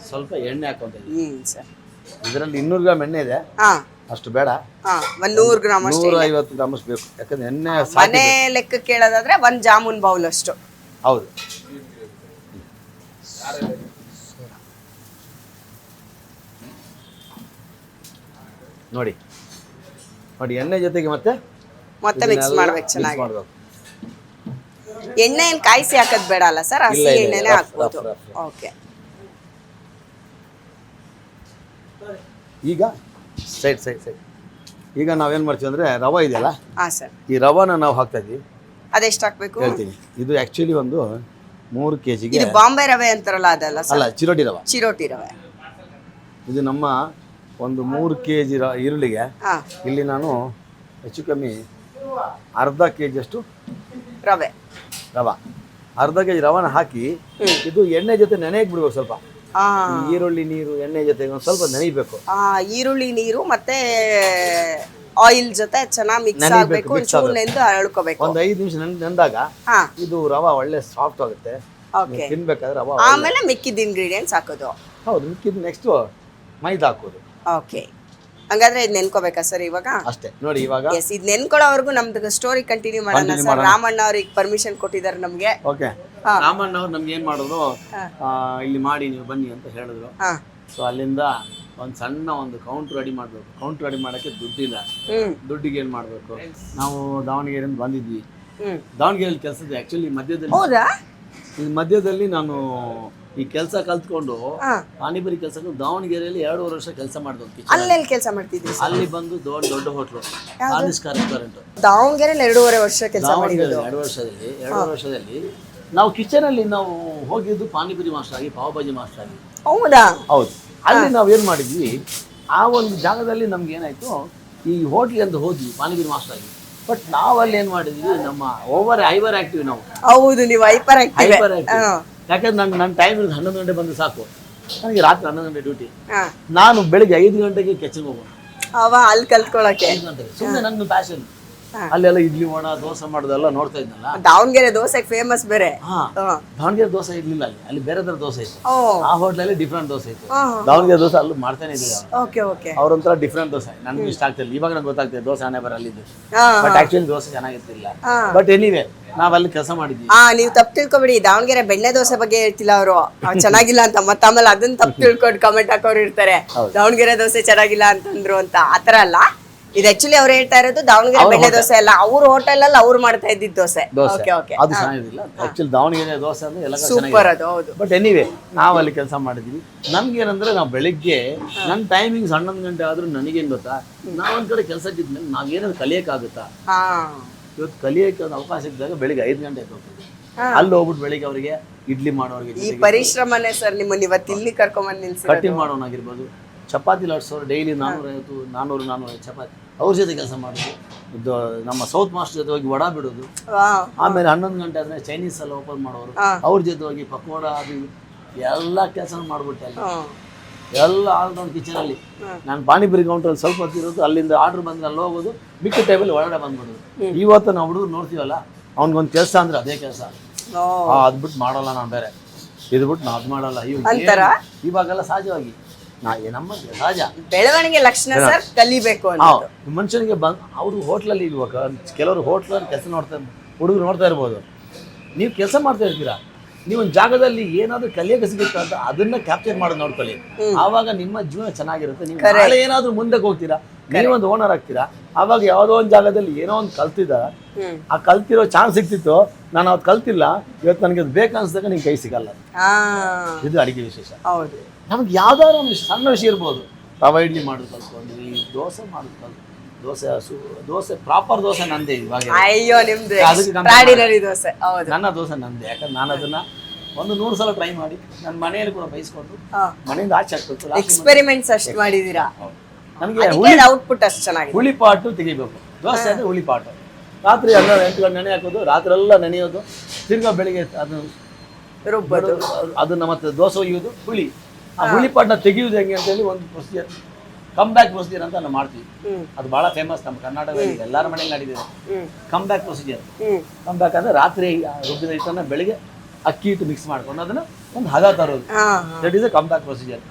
ಸ್ವಲ್ಪ ಎಣ್ಣೆ ಹಾಕೊಂತ ಇದ್ದೀವಿ. ಸರ್. ಇದರಲ್ಲಿ 200 ಗ್ರಾಮ್ ಎಣ್ಣೆ ಇದೆ, ಹಾ ಅಷ್ಟು ಬೇಡ. ಹಾ 100 ಗ್ರಾಮ್ ಅಷ್ಟು. 150 ಗ್ರಾಮ್ ಅಷ್ಟು ಬೇಕು, ಯಾಕಂದ್ರೆ ಎಣ್ಣೆ ಮನೆ ಲೆಕ್ಕ ಕೇಳೋದಾದ್ರೆ 1 ಜಾಮೂನ್ ಬೌಲ್ ಅಷ್ಟು. ಹೌದು. ನೋಡಿ ಎಣ್ಣೆ ಜೊತೆಗೆ ಮತ್ತೆ ಮಿಕ್ಸ್ ಮಾಡ್ಬೇಕು ಚೆನ್ನಾಗಿ. ಮಾಡ್ಬೇಕು. ಎಣ್ಣೆ ಏನ್ ಕಾಯಿಸಿ ಹಾಕೋದ್ ಬೇಡ ಅಲ್ಲ ಸರ್, ಹಸಿ ಎಣ್ಣೆನೇ ಹಾಕ್ಬೋದು. ಓಕೆ. ಈಗ ಸೈಡ್ ಈಗ ನಾವೇನ್ ಮಾಡ್ತೀವಿ ಅಂದ್ರೆ ರವೆ ಇದೆಯಲ್ಲ, ಹಾ ಸರ್, ಈ ರವಾನ ನಾವು ಹಾಕ್ತಾ ಇದೀವಿ. ಅದೆಷ್ಟು ಹಾಕ್ಬೇಕು ಹೇಳ್ತೀನಿ. ಇದು ಆಕ್ಚುಲಿ ಒಂದು 3 kgಗೆ. ಇದು ಬಾಂಬೆ ರವೆ ಅಂತಾರಲ್ಲ ಅದಲ್ಲ ಸರ್? ಅಲ್ಲ, ಚಿರೋಟಿ ರವೆ. ಚಿರೋಟಿ ರವೆ. ಇದು ನಮ್ಮ ಒಂದು 3 kg ಈರುಳ್ಳಿಗೆ ಹಾ ಇಲ್ಲಿ ನಾನು ಹೆಚ್ಚು ಕಮ್ಮಿ ಅರ್ಧ kg ಅಷ್ಟು ರವೆ, ಅರ್ಧ kg ರವಾನ ಹಾಕಿ ಇದು ಎಣ್ಣೆ ಜೊತೆ ನೆನೆಯಕ್ ಬಿಡ್ಬೇಕು ಸ್ವಲ್ಪ. ಹಾ ಈ ಈರುಳ್ಳಿ ನೀರು ಎಣ್ಣೆ ಜೊತೆ ಒಂದು ಸ್ವಲ್ಪ ನೆನೆಯಬೇಕು. ಈರುಳ್ಳಿ ನೀರು ಮತ್ತೆ ಆಯಿಲ್ ಜೊತೆ ಚೆನ್ನಾಗಿ ಮಿಕ್ಸ್ ಆಗ್ಬೇಕು, ಒಂಚೂರು ನೆಂದು ಅಳ್ಕೋಬೇಕು. ಒಂದು 5 ನಿಮಿಷ ನೆಂದಾಗ ಹಾ ಇದು ರವಾ ಒಳ್ಳೆ ಸಾಫ್ಟ್ ಆಗುತ್ತೆ. ಓಕೆ. ತಿನ್ಬೇಕಾದ್ರೆ ರವಾ ಆಮೇಲೆ ಮಿಕ್ಕಿದ ಇಂಗ್ರೀಡಿಯೆಂಟ್ಸ್ ಹಾಕೋದು. ಹೌದು, ಮಿಕ್ಕಿದ ನೆಕ್ಸ್ಟ್ ಮೈದಾ ಹಾಕೋದು. ಓಕೆ. ಹಂಗಾದ್ರೆ ಇದು ನೆನ್ಕೋಬೇಕಾ ಸರ್ ಇವಾಗ? ಅಷ್ಟೇ. ನೋಡಿ ಇವಾಗ ಎಸ್, ಇದು ನೆನ್ಕೊಳ್ಳೋವರೆಗೂ ನಮ್ದು ಸ್ಟೋರಿ ಕಂಟಿನ್ಯೂ ಮಾಡೋಣ ಸರ್. ರಾಮಣ್ಣ ಅವ್ರಿಗೆ ಪರ್ಮಿಷನ್ ಕೊಟ್ಟಿದ್ದಾರೆ ನಮ್ಗೆ. ಓಕೆ. ರಾಮಣ್ಣ ಅವ್ರು ನಮ್ಗೆ ಏನ್ ಮಾಡಿದ್ರು, ಇಲ್ಲಿ ಮಾಡಿ ನೀವು ಬನ್ನಿ ಅಂತ ಹೇಳಿದ್ರು. ಹಾ ಸೊ ಅಲ್ಲಿಂದ ಒಂದು ಸಣ್ಣ ಒಂದು ಕೌಂಟ್ರ್ ರೆಡಿ ಮಾಡಬೇಕು. ಕೌಂಟ್ರ್ ರೆಡಿ ಮಾಡೋಕ್ಕೆ ದುಡ್ಡಿಲ್ಲ. ದುಡ್ಡಿಗೆ ಏನು ಮಾಡಬೇಕು? ನಾವು ದಾವಣಗೆರೆಯಿಂದ ಬಂದಿದ್ವಿ. ದಾವಣಗೆರೆಯಲ್ಲಿ ಕೆಲಸದ ಆ್ಯಕ್ಚುಲಿ ಮಧ್ಯದಲ್ಲಿ ನಾನು ಈ ಕೆಲಸ ಕಲ್ತ್ಕೊಂಡು ಪಾನಿಪುರಿ ಕೆಲಸಕ್ಕೆ ದಾವಣಗೆರೆಯಲ್ಲಿ 2.5 ವರ್ಷ ಕೆಲಸ ಮಾಡಿದೆ. ಅಲ್ಲೆಲ್ಲಿ ಕೆಲಸ ಮಾಡ್ತಿದ್ವಿ? ಅಲ್ಲಿ ಬಂದು ದೊಡ್ಡ ಹೋಟ್ಲು ಆನಿಸ್ಕಾ ರೆಸ್ಟೋರೆಂಟ್. ದಾವಣಗೆರೆಯಲ್ಲಿ 2.5 ವರ್ಷ ಕೆಲಸ ಮಾಡಿದ್ದು. 2 ವರ್ಷದಲ್ಲಿ ನಾವು ಕಿಚನಲ್ಲಿ ನಾವು ಹೋಗಿದ್ದು ಪಾನಿಪುರಿ ಮಾಸ್ಟರ್ ಆಗಿ, ಪಾವ್ ಭಾಜಿ ಮಾಸ್ಟರ್ ಆಗಿ. ಹೌದಾ? ಹೌದು. ಅಲ್ಲಿ ನಾವು ಏನು ಮಾಡಿದ್ವಿ, ಆ ಒಂದು ಜಾಗದಲ್ಲಿ ನಮ್ಗೆ ಏನಾಯ್ತು, ಈ ಹೋಟ್ಲಿಗೆ ಅಂತ ಹೋದ್ವಿ ಪಾನಿಪುರಿ ಮಾಸ್ಟರ್ ಆಗಿ. ಬಟ್ ನಾವಲ್ಲಿ ಏನು ಮಾಡಿದ್ವಿ, ನಮ್ಮ ಹೈಪರ್ ಆಕ್ಟಿವ್ ನಾವು. ಹೌದು, ನೀವು ಹೈಪರ್ ಆಕ್ಟಿವ್. ಯಾಕಂದ್ರೆ ನನ್ನ ಟೈಮ್ 11 ಗಂಟೆ ಬಂದು ಸಾಕು. ನನಗೆ ರಾತ್ರಿ 11 ಗಂಟೆ ಡ್ಯೂಟಿ. ನಾನು ಬೆಳಿಗ್ಗೆ 5 ಗಂಟೆಗೆ ಕೆಚಲ್ಗೆ ಹೋಗೋಣ ಅಲ್ಲಿ ಕಲ್ತ್ಕೊಳಕ್ಕೆ. 5 ಗಂಟೆಗೆ ಸುಮ್ಮನೆ ನನ್ನ ಪ್ಯಾಷನ್. ಅಲ್ಲೆಲ್ಲ ಇಡ್ಲಿ ವಡ ದೋಸೆ ಮಾಡೋದೆಲ್ಲ ನೋಡ್ತಾ ಇದ್ನಲ್ಲ. ದಾವಣಗೆರೆ ದೋಸೆ ಫೇಮಸ್ ಬೇರೆ. ದಾವಣಗೆರೆ ದೋಸೆ ಇರ್ಲಿಲ್ಲ ಅಲ್ಲಿ ಬೇರೆ ತರ ದೋಸೆ ಇತ್ತು. ಆ ಹೋಟ್ಲಲ್ಲಿ ಡಿಫ್ರೆಂಟ್ ದೋಸೆ ಇತ್ತು. ದಾವಣಗೆರೆ ದೋಸೆ ಅಲ್ಲೂ ಮಾಡ್ತಾನೆ ಇದ್ದೀವಿ. ಅವ್ರೊಂಥರ ಡಿಫ್ರೆಂಟ್ ದೋಸೆ. ನನ್ಗೆ ಇಷ್ಟ ಆಗ್ತಿಲ್ಲ. ಇವಾಗ ನಂಗೆ ಗೊತ್ತಾಗ್ತದೆ ದೋಸೆ ಹಣೆ ಬರಲ್ಲಿದ್ದು. ಬಟ್ ಆಕ್ಚುಲಿ ದೋಸೆ ಚೆನ್ನಾಗಿರ್ತಿಲ್ಲ. ಬಟ್ ಎನಿವೆ ನಾವಲ್ಲಿ ಕೆಲಸ ಮಾಡಿದ್ವಿ. ನೀವು ತಪ್ಪು ತಿಳ್ಕೊಬಿಡಿ, ದಾವಣಗೆರೆ ಬೆಣ್ಣೆ ದೋಸೆ ಬಗ್ಗೆ ಹೇಳ್ತಿಲ್ಲ ಅವರು ಚೆನ್ನಾಗಿಲ್ಲ ಅಂತ. ಮತ್ತೆ ಆಮೇಲೆ ಅದನ್ನ ತಪ್ಪು ತಿಳ್ಕೊಂಡು ಕಮೆಂಟ್ ಹಾಕೋರು ಇರ್ತಾರೆ, ದಾವಣಗೆರೆ ದೋಸೆ ಚೆನ್ನಾಗಿಲ್ಲ ಅಂತಂದ್ರು ಅಂತ. ಆತರ ಅಲ್ಲ, ಇದು ಆಕ್ಚುಲಿ ಅವ್ರು ಹೇಳ್ತಾ ಇರೋದು ದಾವಣಗೆರೆ ಬೆಣ್ಣೆ ದೋಸೆ ಅಲ್ಲ, ಅವ್ರ ಹೋಟೆಲ್ ಅಲ್ಲಿ ಅವ್ರು ಮಾಡ್ತಾ ಇದ್ದಿದ್ದು ದೋಸೆ. ಅದು ಚೆನ್ನಾಗಿಲ್ಲ. ಆಕ್ಚುಲಿ ದಾವಣಗೆರೆ ದೋಸೆ ಅಂದ್ರೆ ಎಲ್ಲ ಸೂಪರ್ ಅದು. ಹೌದು. ಬಟ್ ಎನಿವೆ ನಾವಲ್ಲಿ ಕೆಲಸ ಮಾಡಿದ್ವಿ. ನಮ್ಗೇನಂದ್ರೆ ನಾವು ಬೆಳಿಗ್ಗೆ ನನ್ನ ಟೈಮಿಂಗ್ಸ್ 11 ಗಂಟೆ ಆದ್ರೂ ನನಗೇನ್ ಗೊತ್ತಾ, ನಾವೊಂದ್ ಕಡೆ ಕೆಲಸಕ್ಕಿದ್ಮೇಲೆ ನಾವೇನಾದ್ರು ಕಲಿಯಕ್ಕಾಗುತ್ತಾ? ಇವತ್ತು ಕಲಿಯಕ್ಕೆ ಒಂದು ಅವಕಾಶ ಇದ್ದಾಗ ಬೆಳಿಗ್ಗೆ 5 ಗಂಟೆ ಹೋಗ್ತೀವಿ. ಅಲ್ಲಿ ಹೋಗ್ಬಿಟ್ಟು ಬೆಳಿಗ್ಗೆ ಅವರಿಗೆ ಇಡ್ಲಿ ಮಾಡೋರಿಗೆ, ಈ ಪರಿಶ್ರಮನೇ ಸರ್ ನಿಮ್ಮನ್ನ ಇವತ್ತು ಇಲ್ಲಿ ಕರ್ಕೊಂಡ್ಬಂದು ನಿಲ್ಸಿ. ಕಟ್ಟಿಂಗ್ ಮಾಡೋನಾಗಿರ್ಬೋದು, ಚಪಾತಿ ಲಟ್ಸೋರು ಡೈಲಿ 450 ಚಪಾತಿ ಅವ್ರ ಜೊತೆ ಕೆಲಸ ಮಾಡೋದು. ನಮ್ಮ ಸೌತ್ ಮಾಸ್ಟರ್ ಜೊತೆ ಹೋಗಿ ವಡ ಬಿಡೋದು. ಆಮೇಲೆ 11 ಗಂಟೆ ಆದ್ರೆ ಚೈನೀಸ್ ಎಲ್ಲ ಓಪನ್ ಮಾಡೋರು, ಅವ್ರ ಜೊತೆ ಹೋಗಿ ಪಕೋಡ ಅದು ಎಲ್ಲ ಕೆಲಸ ಮಾಡ್ಬಿಟ್ಟೆ. ಅಲ್ಲಿ ಎಲ್ಲ ಆಲ್ರೌಂಡ್ ಕಿಚನ್ ಅಲ್ಲಿ. ನಾನು ಪಾನಿಪುರಿ ಕೌಂಟ್ರಲ್ಲಿ ಸ್ವಲ್ಪ ಹೊತ್ತಿರೋದು, ಅಲ್ಲಿಂದ ಆರ್ಡರ್ ಬಂದ್ರೆ ಅಲ್ಲಿ ಹೋಗೋದು, ಮಿಕ್ಕ ಟೇಬಲ್ ಒಳಗಡೆ ಬಂದ್ಬಿಡೋದು. ಇವತ್ತು ನಾವು ಹುಡುಗರು ನೋಡ್ತೀವಲ್ಲ, ಅವ್ನಿಗೊಂದು ಕೆಲಸ ಅಂದ್ರೆ ಅದೇ ಕೆಲಸ. ಅದ್ ಬಿಟ್ಟು ಮಾಡಲ್ಲ ನಾನು ಬೇರೆ, ಇದು ಬಿಟ್ಟು ನಾವು ಅದು ಮಾಡಲ್ಲ ಇವಾಗೆಲ್ಲ ಸಹಜವಾಗಿ ನಮ್ಮ ಸಹಜ ಬೆಳವಣಿಗೆ ಲಕ್ಷಣ ಸರ್. ಕಲಿಬೇಕು ಮನುಷ್ಯನಿಗೆ ಅವರು ಹೋಟ್ಲಲ್ಲಿ ಇವಾಗ ಕೆಲವರು ಹೋಟ್ಲಲ್ಲಿ ಕೆಲಸ ಹುಡುಗರು ನೋಡ್ತಾ ಇರ್ಬೋದು. ನೀವು ಕೆಲಸ ಮಾಡ್ತಾ ಇರ್ತೀರಾ, ನೀವೊಂದು ಜಾಗದಲ್ಲಿ ಏನಾದ್ರೂ ಕಲಿಯೋಕೆ ಸಿಗುತ್ತೆ ಅಂತ ಅದನ್ನ ಕ್ಯಾಪ್ಚರ್ ಮಾಡೋದು ನೋಡ್ಕೊಳ್ಳಿ. ಆವಾಗ ನಿಮ್ಮ ಜೀವನ ಚೆನ್ನಾಗಿರುತ್ತೆ. ನೀವು ನಾಳೆ ಏನಾದ್ರೂ ಮುಂದಕ್ಕೆ ಹೋಗ್ತೀರಾ, ನೀವೊಂದು ಓನರ್ ಆಗ್ತೀರಾ. ಆವಾಗ ಯಾವುದೋ ಒಂದು ಜಾಗದಲ್ಲಿ ಏನೋ ಒಂದು ಕಲ್ತಿದ್ದ, ಆ ಕಲ್ತಿರೋ ಚಾನ್ಸ್ ಸಿಕ್ತಿತ್ತು, ನಾನು ಅದು ಕಲ್ತಿಲ್ಲ, ಇವತ್ತು ನನಗೆ ಅದು ಬೇಕನ್ಸಿದಾಗ ನಿಮ್ಗೆ ಕೈ ಸಿಗಲ್ಲ. ಇದು ಅಡಿಗೆ ವಿಶೇಷ. ನಮ್ಗೆ ಯಾವ್ದಾದ್ರು ಒಂದು ಸಣ್ಣ ವಿಷಯ ಇರ್ಬೋದು. ರವೆ ಇಡ್ಲಿ ಮಾಡೋದು ಕಲ್ತ್ಕೊಂಡ್ವಿ, ದೋಸೆ ಮಾಡೋದು ಕಲ್ತು, ದೋಸೆ ಪ್ರಾಪರ್ ದೋಸೆ ನಂದೇ ಇವಾಗ. ನನ್ನ ದೋಸೆ ನಂದೇ. ಯಾಕಂದ್ರೆ ನಾನು ಅದನ್ನ 100 ಸಲ ಟ್ರೈ ಮಾಡಿ ನನ್ನ ಮನೆಯಲ್ಲಿ ಕೂಡ ಬಯಸ್ಕೊಂಡು ಮನೆಯಿಂದ ಆಚೆ ಹಾಕ್ಬೇಕು. ಎಕ್ಸ್ಪೆರಿಮೆಂಟ್ಸ್ ಅಷ್ಟು ಮಾಡಿದೀರಾ. ನನಗೆ ಔಟ್ಪುಟ್ ಅಷ್ಟು ಚೆನ್ನಾಗಿದೆ. ಹುಳಿಪಾಟು ತೆಗಿಬೇಕು. ದೋಸೆ ಅಂದ್ರೆ ಹುಳಿಪಾಟು. ರಾತ್ರಿ 8 ಗಂಟೆ ನೆನೆ ಹಾಕೋದು, ರಾತ್ರಿ ಎಲ್ಲ ನೆನೆಯೋದು, ತಿರ್ಗಾ ಬೆಳಿಗ್ಗೆ ಅದನ್ನ ಮತ್ತೆ ದೋಸೆ ಒಯ್ಯೋದು, ಹುಳಿ. ಆ ಹುಳಿಪಾಟನ್ನ ತೆಗೆಯುವುದು ಹೆಂಗೆ ಅಂತೇಳಿ ಒಂದು ಪ್ರೊಸೀಜರ್, ಕಮ್ ಬ್ಯಾಕ್ ಪ್ರೊಸೀಜರ್ ಅಂತ ನಾವು ಮಾಡ್ತೀವಿ. ಅದು ಬಹಳ ಫೇಮಸ್ ನಮ್ಮ ಕರ್ನಾಟಕದಲ್ಲಿ, ಎಲ್ಲರ ಮನೇಲಿ ನಡೀತಿದೆ come back procedure. Come back ಅಂದ್ರೆ ರಾತ್ರಿ ರುಬ್ಬಿದ ಹಿಟ್ಟನ್ನ ಬೆಳಿಗ್ಗೆ ಅಕ್ಕಿ ಹಿಟ್ಟು ಮಿಕ್ಸ್ ಮಾಡ್ಕೊಂಡು ಅದನ್ನ ಒಂದು ಹದ ತರೋದು. That is come back procedure.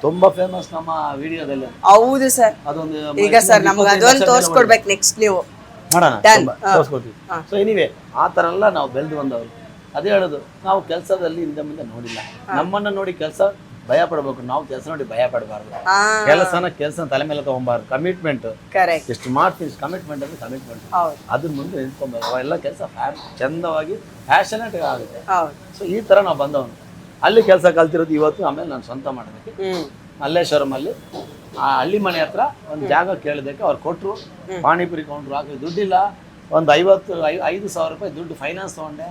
ತುಂಬಾ ಫೇಮಸ್ ನಮ್ಮ ವಿಡಿಯೋದಲ್ಲಿ. ಹೌದು ಸರ್. ಅದೊಂದು ಈಗ ಸರ್ ನಮಗೆ ಅದೊಂದು ತೋರಿಸ್ಕೊಡ್ಬೇಕು ನೆಕ್ಸ್ಟ್ ನೀವು ಮಾಡೋಣ, ತೋರಿಸ್ಕೊಡ್ತೀವಿ. ಸೊ ಎನಿವೆ ಆ ಥರ ಎಲ್ಲ ನಾವು ಬೆಳೆದು ಬಂದವರು. ಅದೇ ಹೇಳೋದು, ನಾವು ಕೆಲಸದಲ್ಲಿ ಹಿಂದೆ ಮುಂದೆ ನೋಡಿಲ್ಲ. ನಮ್ಮನ್ನ ನೋಡಿ ಕೆಲಸ ಭಯ ಪಡಬೇಕು, ನಾವು ಕೆಲಸ ನೋಡಿ ಭಯ ಪಡಬಾರ್ದು. ಕೆಲಸ ತಲೆ ಮೇಲೆ ತಗೊಂಬಾರ್ದು. ಕಮಿಟ್ಮೆಂಟ್ ಎಷ್ಟು ಮಾಡ್ತೀವಿ, ಕಮಿಟ್ಮೆಂಟ್ ಅಂದ್ರೆ ಕಮಿಟ್ಮೆಂಟ್. ಅದ್ರ ಮುಂದೆ ನಿಂತ್ಕೊಬಾರ್ದು. ಅವೆಲ್ಲ ಕೆಲಸ ಚಂದವಾಗಿ ಪ್ಯಾಷನೇಟ್ ಆಗುತ್ತೆ. ಸೊ ಈ ತರ ನಾವು ಬಂದವನು. ಅಲ್ಲಿ ಕೆಲಸ ಕಲ್ತಿರೋದು ಇವತ್ತು. ಆಮೇಲೆ ನಾನು ಸ್ವಂತ ಮಾಡಬೇಕು ಮಲ್ಲೇಶ್ವರಮಲ್ಲಿ ಆ ಹಳ್ಳಿ ಮನೆ ಹತ್ರ ಒಂದು ಜಾಗ ಕೇಳಿದಕ್ಕೆ ಅವ್ರು ಕೊಟ್ಟರು. ಪಾನಿಪುರಿ ಕೌಂಟ್ರು ಹಾಕಿ ದುಡ್ಡಿಲ್ಲ, ಒಂದು 5,000 ರೂಪಾಯಿ ದುಡ್ಡು ಫೈನಾನ್ಸ್ ತಗೊಂಡೆ.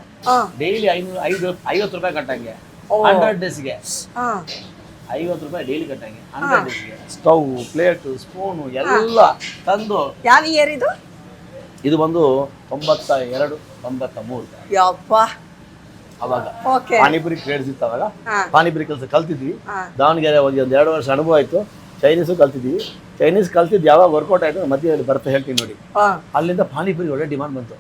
ಡೈಲಿ 50 ರೂಪಾಯಿ ಕಟ್ಟಂಗೆ 100 ಡೇಸ್ಗೆ 50 ರೂಪಾಯಿ ಡೈಲಿ ಕಟ್ಟಂಗೆ 100 ಡೇಸ್ಗೆ. ಸ್ಟವ್, ಪ್ಲೇಟು, ಸ್ಪೂನು ಎಲ್ಲ ತಂದು. ಯಾವ ಇಯರ್ ಇದು? ಇದು ಬಂದು 92, 93 ಅವಾಗ ಪಾನಿಪುರಿ ಕ್ರೇಡ್ಸ್ ಇತ್ತು. ಅವಾಗ ಪಾನಿಪುರಿ ಕೆಲಸ ಕಲ್ತಿದ್ವಿ. ದಾವಣಗೆರೆ ಹೋಗಿ ಒಂದು 2 ವರ್ಷ ಅನುಭವ ಆಯ್ತು. ಚೈನೀಸು ಕಲ್ತಿದ್ವಿ. ಚೈನೀಸ್ ಕಲ್ತಿದ್ದು ಯಾವಾಗ ವರ್ಕೌಟ್ ಆಯ್ತು ಮಧ್ಯದಲ್ಲಿ ಬರ್ತಾ ಹೇಳ್ತೀನಿ ನೋಡಿ. ಅಲ್ಲಿಂದ ಪಾನಿಪುರಿ ಒಳ್ಳೆ ಡಿಮಾಂಡ್ ಬಂತು.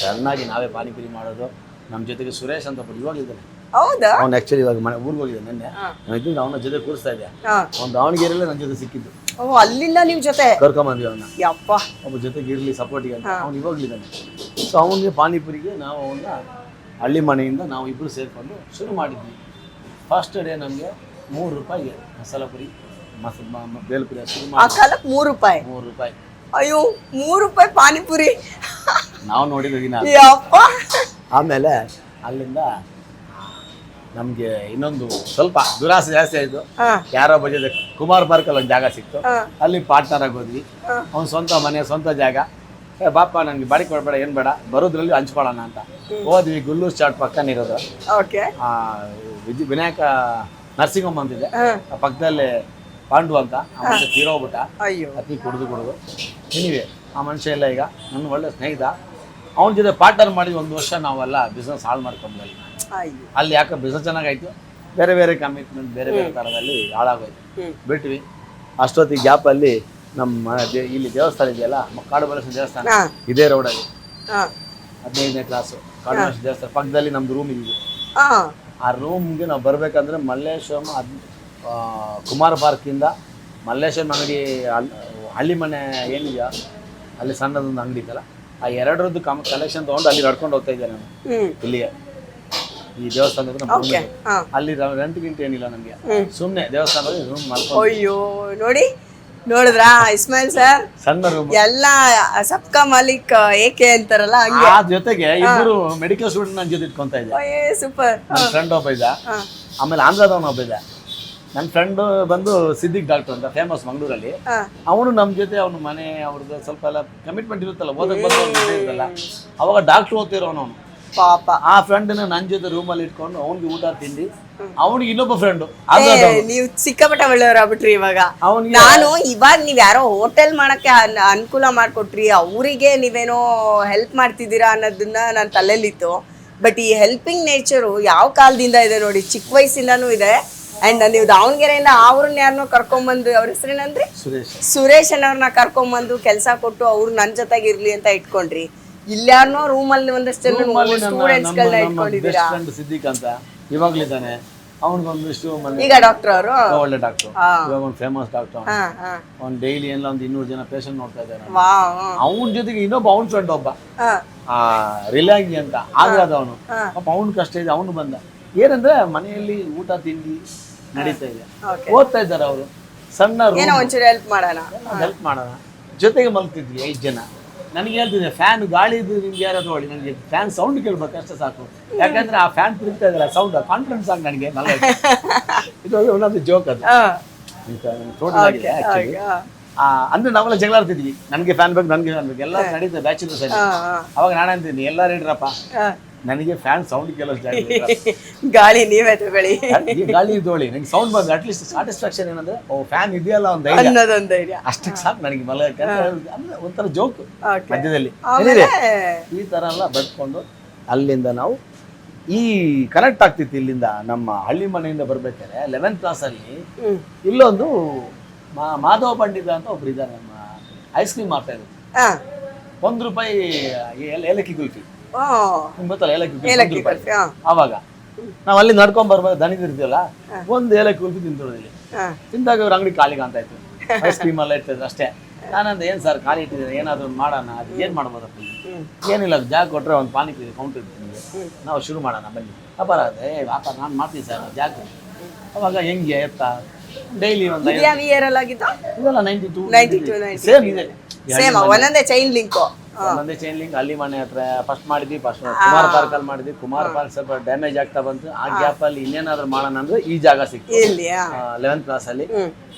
ಚೆನ್ನಾಗಿ ನಾವೇ ಪಾನಿಪುರಿ ಮಾಡೋದು. ನಮ್ಮ ಜೊತೆಗೆ ಸುರೇಶ್ ಅಂತ ಇವಾಗಲಿದ್ದಾನೆ. ಅವ್ನು ಆಕ್ಚುಲಿ ಇವಾಗ ಊರಿಗೆ ಹೋಗಿದ್ದೆ ನಿನ್ನೆ. ನಾನು ಅವನ ಜೊತೆ ಕೂರಿಸ್ತಾ ಇದ್ದೆ. ಅವ್ನು ದಾವಣಗೆರೆಯಲ್ಲೇ ನನ್ನ ಜೊತೆ ಸಿಕ್ಕಿದ್ದು. ಅಲ್ಲಿಂದ ನೀವು ಜೊತೆ ಕರ್ಕೊಂಬಂದ್ವಿ ಅವನ್ನ. ಒಬ್ಬ ಜೊತೆಗೆ ಇರ್ಲಿ ಸಪೋರ್ಟಿಗೆ ಅಂತ. ಅವ್ನು ಇವಾಗಲಿದ್ದಾನೆ. ಸೊ ಅವನಿಗೆ ಪಾನಿಪುರಿಗೆ ನಾವು ಅವನ್ನ ಹಳ್ಳಿ ಮನೆಯಿಂದ ನಾವು ಇಬ್ಬರು ಸೇರಿಕೊಂಡು ಶುರು ಮಾಡಿದ್ವಿ. ಫಸ್ಟ್ ಡೇ ನಮಗೆ 3 ರೂಪಾಯಿಗೆ ಮಸಾಲ ಪುರಿ, ಬೇಲ್ಪುರಿ ಆ ಕಾಲಕ್ಕೆ 3 ರೂಪಾಯಿ. 3 ರೂಪಾಯಿ. ಅಯ್ಯೋ 3 ರೂಪಾಯಿ ಪಾನಿಪುರಿ ನಾವು ನೋಡಿದ ದಿನ. ಯಪ್ಪ. ಆಮೇಲೆ ಅಲ್ಲಿಂದ ನಮ್ಗೆ ಇನ್ನೊಂದು ಸ್ವಲ್ಪ ದುರಾಸೆ ಜಾಸ್ತಿ ಆಯ್ತು. ಯಾರೋ ಬಜೆಟ್ ಕುಮಾರ್ ಪಾರ್ಕ್ ಅಲ್ಲಿ ಒಂದು ಜಾಗ ಸಿಕ್ತು, ಅಲ್ಲಿ ಪಾರ್ಟ್ನರ್ ಆಗೋದ್ವಿ. ಅವ್ನ ಸ್ವಂತ ಮನೆ ಸ್ವಂತ ಜಾಗ. ಬಾಪ ನಂಗೆ ಬಾಡಿ ಕೊಡ್ಬೇಡ, ಏನ್ ಬೇಡ, ಬರೋದ್ರಲ್ಲಿ ಹಂಚ್ಕೊಳ್ಳೋಣ ಅಂತ ಹೋದ್ವಿ. ಗುಲ್ಲೂರ್ ಚಾಟ್ ಪಕ್ಕನಿರೋದು. ವಿನಾಯಕ ನರ್ಸಿಂಗ್ ಹೋಮ್ ಅಂತಿದೆ, ಆ ಪಕ್ಕದಲ್ಲಿ ಪಾಂಡು ಅಂತ ಅವನಿಗೆ ತೀರೋಗ್ಬಿಟ್ಟ. ಅತಿ ಕುಡಿದು ಏನಿವೆ ಆ ಮನುಷ್ಯ ಎಲ್ಲ ಈಗ ನನ್ನ ಒಳ್ಳೆ ಸ್ನೇಹಿತ. ಅವನ ಜೊತೆ ಪಾರ್ಟ್ನರ್ ಮಾಡಿ 1 ವರ್ಷ ನಾವೆಲ್ಲ ಬಿಸ್ನೆಸ್ ಹಾಳು ಮಾಡ್ಕೊಂಡ್ವಿ. ಅಲ್ಲಿ ಯಾಕೆ ಬಿಸ್ನೆಸ್ ಚೆನ್ನಾಗಾಯ್ತು, ಬೇರೆ ಬೇರೆ ಕಮಿಟ್ಮೆಂಟ್ ಬೇರೆ ಬೇರೆ ಥರದಲ್ಲಿ ಹಾಳಾಗೋಯ್ತು, ಬಿಟ್ವಿ. ಅಷ್ಟೊತ್ತಿಗೆ ಗ್ಯಾಪಲ್ಲಿ ನಮ್ಮ ಇಲ್ಲಿ ದೇವಸ್ಥಾನ ಇದೆಯಲ್ಲ, ಕಾಡು ಬಲೇಶ್ವರ ದೇವಸ್ಥಾನ, ಇದೇ ರೋಡಲ್ಲಿ 15ನೇ ಕ್ಲಾಸು ಕಾಡು ಬಲೇಶ್ವರ ದೇವಸ್ಥಾನ ಪಕ್ಕದಲ್ಲಿ ನಮ್ದು ರೂಮ್ ಇದೆ. ಆ ರೂಮ್ಗೆ ನಾವು ಬರ್ಬೇಕಂದ್ರೆ ಮಲ್ಲೇಶ್ವರಂ ಕುಮಾರ ಪಾರ್ಕಿಂದ ಮಲ್ಲೇಶ್ವರಂ ಅಂಗಡಿ ಹಳ್ಳಿ ಮನೆ ಏನಿದೆಯಾ ಅಲ್ಲಿ ಸಣ್ಣದೊಂದು ಅಂಗಡಿ ಇದೆಯಲ್ಲ, ಆ ಎರಡರದ್ದು ಕಲೆಕ್ಷನ್ ತೊಗೊಂಡು ಅಲ್ಲಿ ನಡ್ಕೊಂಡು ಹೋಗ್ತಾ ಇದ್ದೆ ನಾನು. ಇಲ್ಲಿಗೆ ಈ ದೇವಸ್ಥಾನದ ಅಲ್ಲಿ ರೆಂಟ್ ಗಿಂಟ್ ಏನಿಲ್ಲ ನಮ್ಗೆ, ಸುಮ್ಮನೆ ದೇವಸ್ಥಾನದಲ್ಲಿ ರೂಮ್ ಮಾಡ್ಕೊಂಡು. ಅಯ್ಯೋ ನೋಡಿ, ನೋಡಿದ್ರಾ ಇಸ್ಮಾಯಿಲ್ ಸರ್, ಸಣ್ಣ ರೂಮ್ ಎಲ್ಲ ಸಬ್ಕಾ ಮಾಲಿಕ್ ಏಕೆ ಅಂತಾರಲ್ಲ ಹಂಗೆ. ಆ ಜೊತೆಗೆ ಇಬ್ಬರು ಮೆಡಿಕಲ್ ಸ್ಟೂಡೆಂಟ್ ನನ್ನ ಜೊತೆ ಇಟ್ಕೊಂತ ಇದ್ದೆ. ಸೂಪರ್. ನನ್ನ ಫ್ರೆಂಡ್ ಒಬ್ಬ ಇದ್ದ, ಆಮೇಲೆ ಆಂಧ್ರದವನು ಒಬ್ಬ ಇದ್ದ. ನನ್ನ ಫ್ರೆಂಡ್ ಬಂದು ಸಿದ್ದಿಕ್ ಡಾಕ್ಟರ್ ಅಂತ ಫೇಮಸ್ ಮಂಗಳೂರಲ್ಲಿ. ಅವನು ನಮ್ಮ ಜೊತೆ ಅವನ ಮನೆ ಅವ್ರದ್ದು ಸ್ವಲ್ಪ ಎಲ್ಲ ಕಮಿಟ್ಮೆಂಟ್ ಇರುತ್ತಲ್ಲ, ಓದಕ್ಕೆ ಬಂದು ಇರುತ್ತಲ್ಲ, ಅವಾಗ ಡಾಕ್ಟ್ರ್ ಓದ್ತಿರೋನು ಅವನು ಪಾಪ. ಆ ಫ್ರೆಂಡ್ನ ನನ್ನ ಜೊತೆ ರೂಮಲ್ಲಿ ಇಟ್ಕೊಂಡು ಅವ್ನಿಗೆ ಊಟ ತಿಂಡಿ, ಅವನಿಗೆ ಇನ್ನೊಬ್ಬ ಫ್ರೆಂಡ್. ನೀವು ಸಿಕ್ಕಾಪಟ್ಟೆ ಒಳ್ಳೆಯವ್ರಾಗ್ಬಿಟ್ರಿ ಇವಾಗ. ನಾನು ಇವಾಗ ನೀವ್ ಯಾರೋ ಹೋಟೆಲ್ ಮಾಡಕ್ಕೆ ಅನುಕೂಲ ಮಾಡ್ಕೊಟ್ರಿ, ಅವರಿಗೆ ನೀವೇನೋ ಹೆಲ್ಪ್ ಮಾಡ್ತಿದ್ದೀರಾ ಅನ್ನೋದನ್ನ ನನ್ನ ತಲೆಯಲ್ಲಿತ್ತು. ಬಟ್ ಈ ಹೆಲ್ಪಿಂಗ್ ನೇಚರು ಯಾವ ಕಾಲದಿಂದ ಇದೆ ನೋಡಿ, ಚಿಕ್ಕ ವಯಸ್ಸಿಂದಾನು ಇದೆ. ಅಂಡ್ ನೀವು ದಾವಣಗೆರೆಯಿಂದ ಅವ್ರನ್ನ ಯಾರನ್ನೋ ಕರ್ಕೊಂಬಂದು, ಅವ್ರ ಹೆಸರೇನಂದ್ರಿ, ಸುರೇಶ್ ಅನ್ನೋರ್ನ ಕರ್ಕೊಂಬಂದು ಕೆಲಸ ಕೊಟ್ಟು ಅವ್ರು ನನ್ನ ಜೊತೆಗೆ ಇರ್ಲಿ ಅಂತ ಇಟ್ಕೊಂಡ್ರಿ. ಇಲ್ಲಾರ್ನೋ ರೂಮಲ್ಲಿ ಒಂದಷ್ಟು ಸ್ಟೂಡೆಂಟ್ಸ್ ಗಳನ್ನ ಇಟ್ಕೊಂಡಿದ್ದೀರಾ. ಸಿದ್ದಿಕ್ ಅಂತ ಇವಾಗ್ಲಿದ್ದಾನೆ, ಅವನಿಗೊಂದಿಷ್ಟು ಈಗ ಡಾಕ್ಟರ್ ಅವರು ಒಳ್ಳೆ ಡಾಕ್ಟರ್, ಇವಾಗ ಒಂದು ಫೇಮಸ್ ಡಾಕ್ಟರ್. ಅವ್ನು ಡೈಲಿ ಎಲ್ಲ ಒಂದು 200 ಜನ ಪೇಷಂಟ್ ನೋಡ್ತಾ ಇದ್ದಾರೆ. ಅವನ ಜೊತೆಗೆ ಇನ್ನೊಬ್ಬ ಅವ್ನ ಫ್ರೆಂಡ್ ಒಬ್ಬ ರಿಲ್ಯಾಂಗಿ ಅಂತ ಆಗ್ರದವನು, ಪಾಪ ಅವ್ನ ಕಷ್ಟ ಇದೆ. ಅವನು ಬಂದ. ಏನಂದ್ರೆ ಮನೆಯಲ್ಲಿ ಊಟ ತಿಂಡಿ ನಡೀತಾ ಇದೆ, ಓದ್ತಾ ಇದ್ದಾರೆ ಅವರು. ಸಣ್ಣ ಒಂಚೂರು ಹೆಲ್ಪ್ ಮಾಡೋಣ ಜೊತೆಗೆ ಮಲ್ತಿದ್ವಿ 5 ಜನ. ನನಗೆ ಹೇಳ್ತಿದ್ದೆ ಫ್ಯಾನ್ ಗಾಳಿ ಇದ್ದು ನಿಮ್ಗೆ ಯಾರು ತಗೊಳ್ಳಿ, ನನಗೆ ಫ್ಯಾನ್ ಸೌಂಡ್ ಕೇಳ್ಬೇಕು ಅಷ್ಟೇ ಸಾಕು. ಯಾಕಂದ್ರೆ ಆ ಫ್ಯಾನ್ ತಿರುಗ್ತಾ ಇದ್ರಲ್ಲ ಸೌಂಡ್, ಕಾನ್ಫಿಡೆನ್ಸ್ ಆಗಿ ನನಗೆ ಇದು ಒಂದೊಂದು ಜೋಕ್ ಅದು ಟೋಟಲ್ ಆಗಿದೆ ಆಕ್ಚುಲಿ. ಅಂದ್ರೆ ನಾವೆಲ್ಲ ಜಗಳ ಆಡ್ತಿದ್ವಿ, ನನಗೆ ಫ್ಯಾನ್ ಬೇಕು ನನಗೆ ಫ್ಯಾನ್ ಬೇಕು, ಎಲ್ಲ ನಡೀತದೆ ಬ್ಯಾಚುಲರ್ಸ್ ಅಲ್ಲಿ. ಅವಾಗ ನಾನು ಅಂತೀನಿ ಎಲ್ಲರೂ ಇಡ್ರಪ್ಪ, ನನಗೆ ಫ್ಯಾನ್ ಸೌಂಡ್ ಕೇಳೋ ಗಾಳಿ ನೀವೇ ತಗೊಳ್ಳಿ, ಗಾಳಿ ತಗೊಳ್ಳಿ, ನನಗೆ ಸೌಂಡ್ ಬಂದು ಅಟ್ಲೀಸ್ಟ್ ಸ್ಯಾಟಿಸ್ಫ್ಯಾಕ್ಷನ್ ಏನಂದ್ರೆ ಓ ಫ್ಯಾನ್ ಇದೆಯಲ್ಲ ಒಂದು ಧೈರ್ಯ, ಅಷ್ಟಕ್ಕೆ ಸಾಕು ನನಗೆ ಮಲಗಕ್ಕೆ. ಅಂದ್ರೆ ಒಂಥರ ಜೋಕ್ ಮಧ್ಯದಲ್ಲಿ. ಈ ತರ ಎಲ್ಲ ಬದ್ಕೊಂಡು ಅಲ್ಲಿಂದ ನಾವು ಈ ಕನೆಕ್ಟ್ ಆಗ್ತಿತ್ತು. ಇಲ್ಲಿಂದ ನಮ್ಮ ಹಳ್ಳಿ ಮನೆಯಿಂದ ಬರ್ಬೇಕಾದ್ರೆ 11th ಕ್ಲಾಸಲ್ಲಿ ಇಲ್ಲೊಂದು ಮಾಧವ ಪಂಡಿತ ಅಂತ ಒಬ್ರು ಇದ್ದಾರೆ, ನಮ್ಮ ಐಸ್ ಕ್ರೀಮ್ ಮಾಡ್ತಾ ಇದ್ರು. 1 ರೂಪಾಯಿ ಏಲಕ್ಕಿ ಕುಲ್ಫಿ, ನಿಮ್ಗೆ ಗೊತ್ತಲ್ಲ ಏಲಕ್ಕಿ ಕುಲ್ಫಿ. ಅವಾಗ ನಾವ್ ಅಲ್ಲಿ ನಡ್ಕೊಂಡ್ ಬರ್ಬೋದು, ದಣಿದಿರ್ತೀವಲ್ಲ, ಒಂದು ಏಲಕ್ಕಿ ಕುಲ್ಫಿ ತಿಂತಿರೋದಿಲ್ಲ. ತಿಂದಾಗ ಇವ್ರ ಅಂಗಡಿ ಖಾಲಿ ಕಾಣ್ತಾ ಇತ್ತು, ಐಸ್ ಕ್ರೀಮ್ ಎಲ್ಲ ಇರ್ತಿದ್ರು ಅಷ್ಟೇ. ನಾನಂದ್ರೆ ಏನ್ ಸರ್ ಖಾಲಿ ಇಟ್ಟಿದ್ದೀನಿ, ಏನಾದ್ರು ಮಾಡೋಣ, ಅದು ಏನ್ ಮಾಡ್ಬೋದಪ್ಪ? ಏನಿಲ್ಲ, ಜಾಗ ಕೊಟ್ರೆ ಒಂದು ಪಾನಿಪುರಿ ಕೌಂಟರ್ ಇರ್ತೀನಿ, ನಾವು ಶುರು ಮಾಡೋಣ ಬನ್ನಿ. ವ್ಯಾಪಾರ ಅದೇ ವ್ಯಾಪಾರ ನಾನು ಮಾಡ್ತೀನಿ ಸರ್ ಜಾಗ. ಅವಾಗ ಹೆಂಗೆ ಎತ್ತ ಡೈಲಿ ಒಂದು ಇದೆಲ್ಲ 92 ಸೇಮ್ ಇದೆ, ಒಂದೊಂದೇ ಚೈನ್ ಲಿಂಕ್. ಅಲ್ಲಿ ಮನೆ ಹತ್ರ ಫಸ್ಟ್ ಮಾಡಿದ್ವಿ. ಫಸ್ಟ್ ಕುಮಾರ್ ಪಾರ್ಕ್ ಅಲ್ಲಿ ಮಾಡಿದ್ವಿ. ಕುಮಾರ್ ಪಾರ್ಕ್ ಸ್ವಲ್ಪ ಡ್ಯಾಮೇಜ್ ಆಗ್ತಾ ಬಂತು. ಆ ಗ್ಯಾಪ್ ಅಲ್ಲಿ ಇನ್ನೇನಾದ್ರು ಮಾಡೋಣ ಅಂದ್ರೆ ಈ ಜಾಗ ಸಿಕ್ತು 11th ಕ್ಲಾಸ್ ಅಲ್ಲಿ,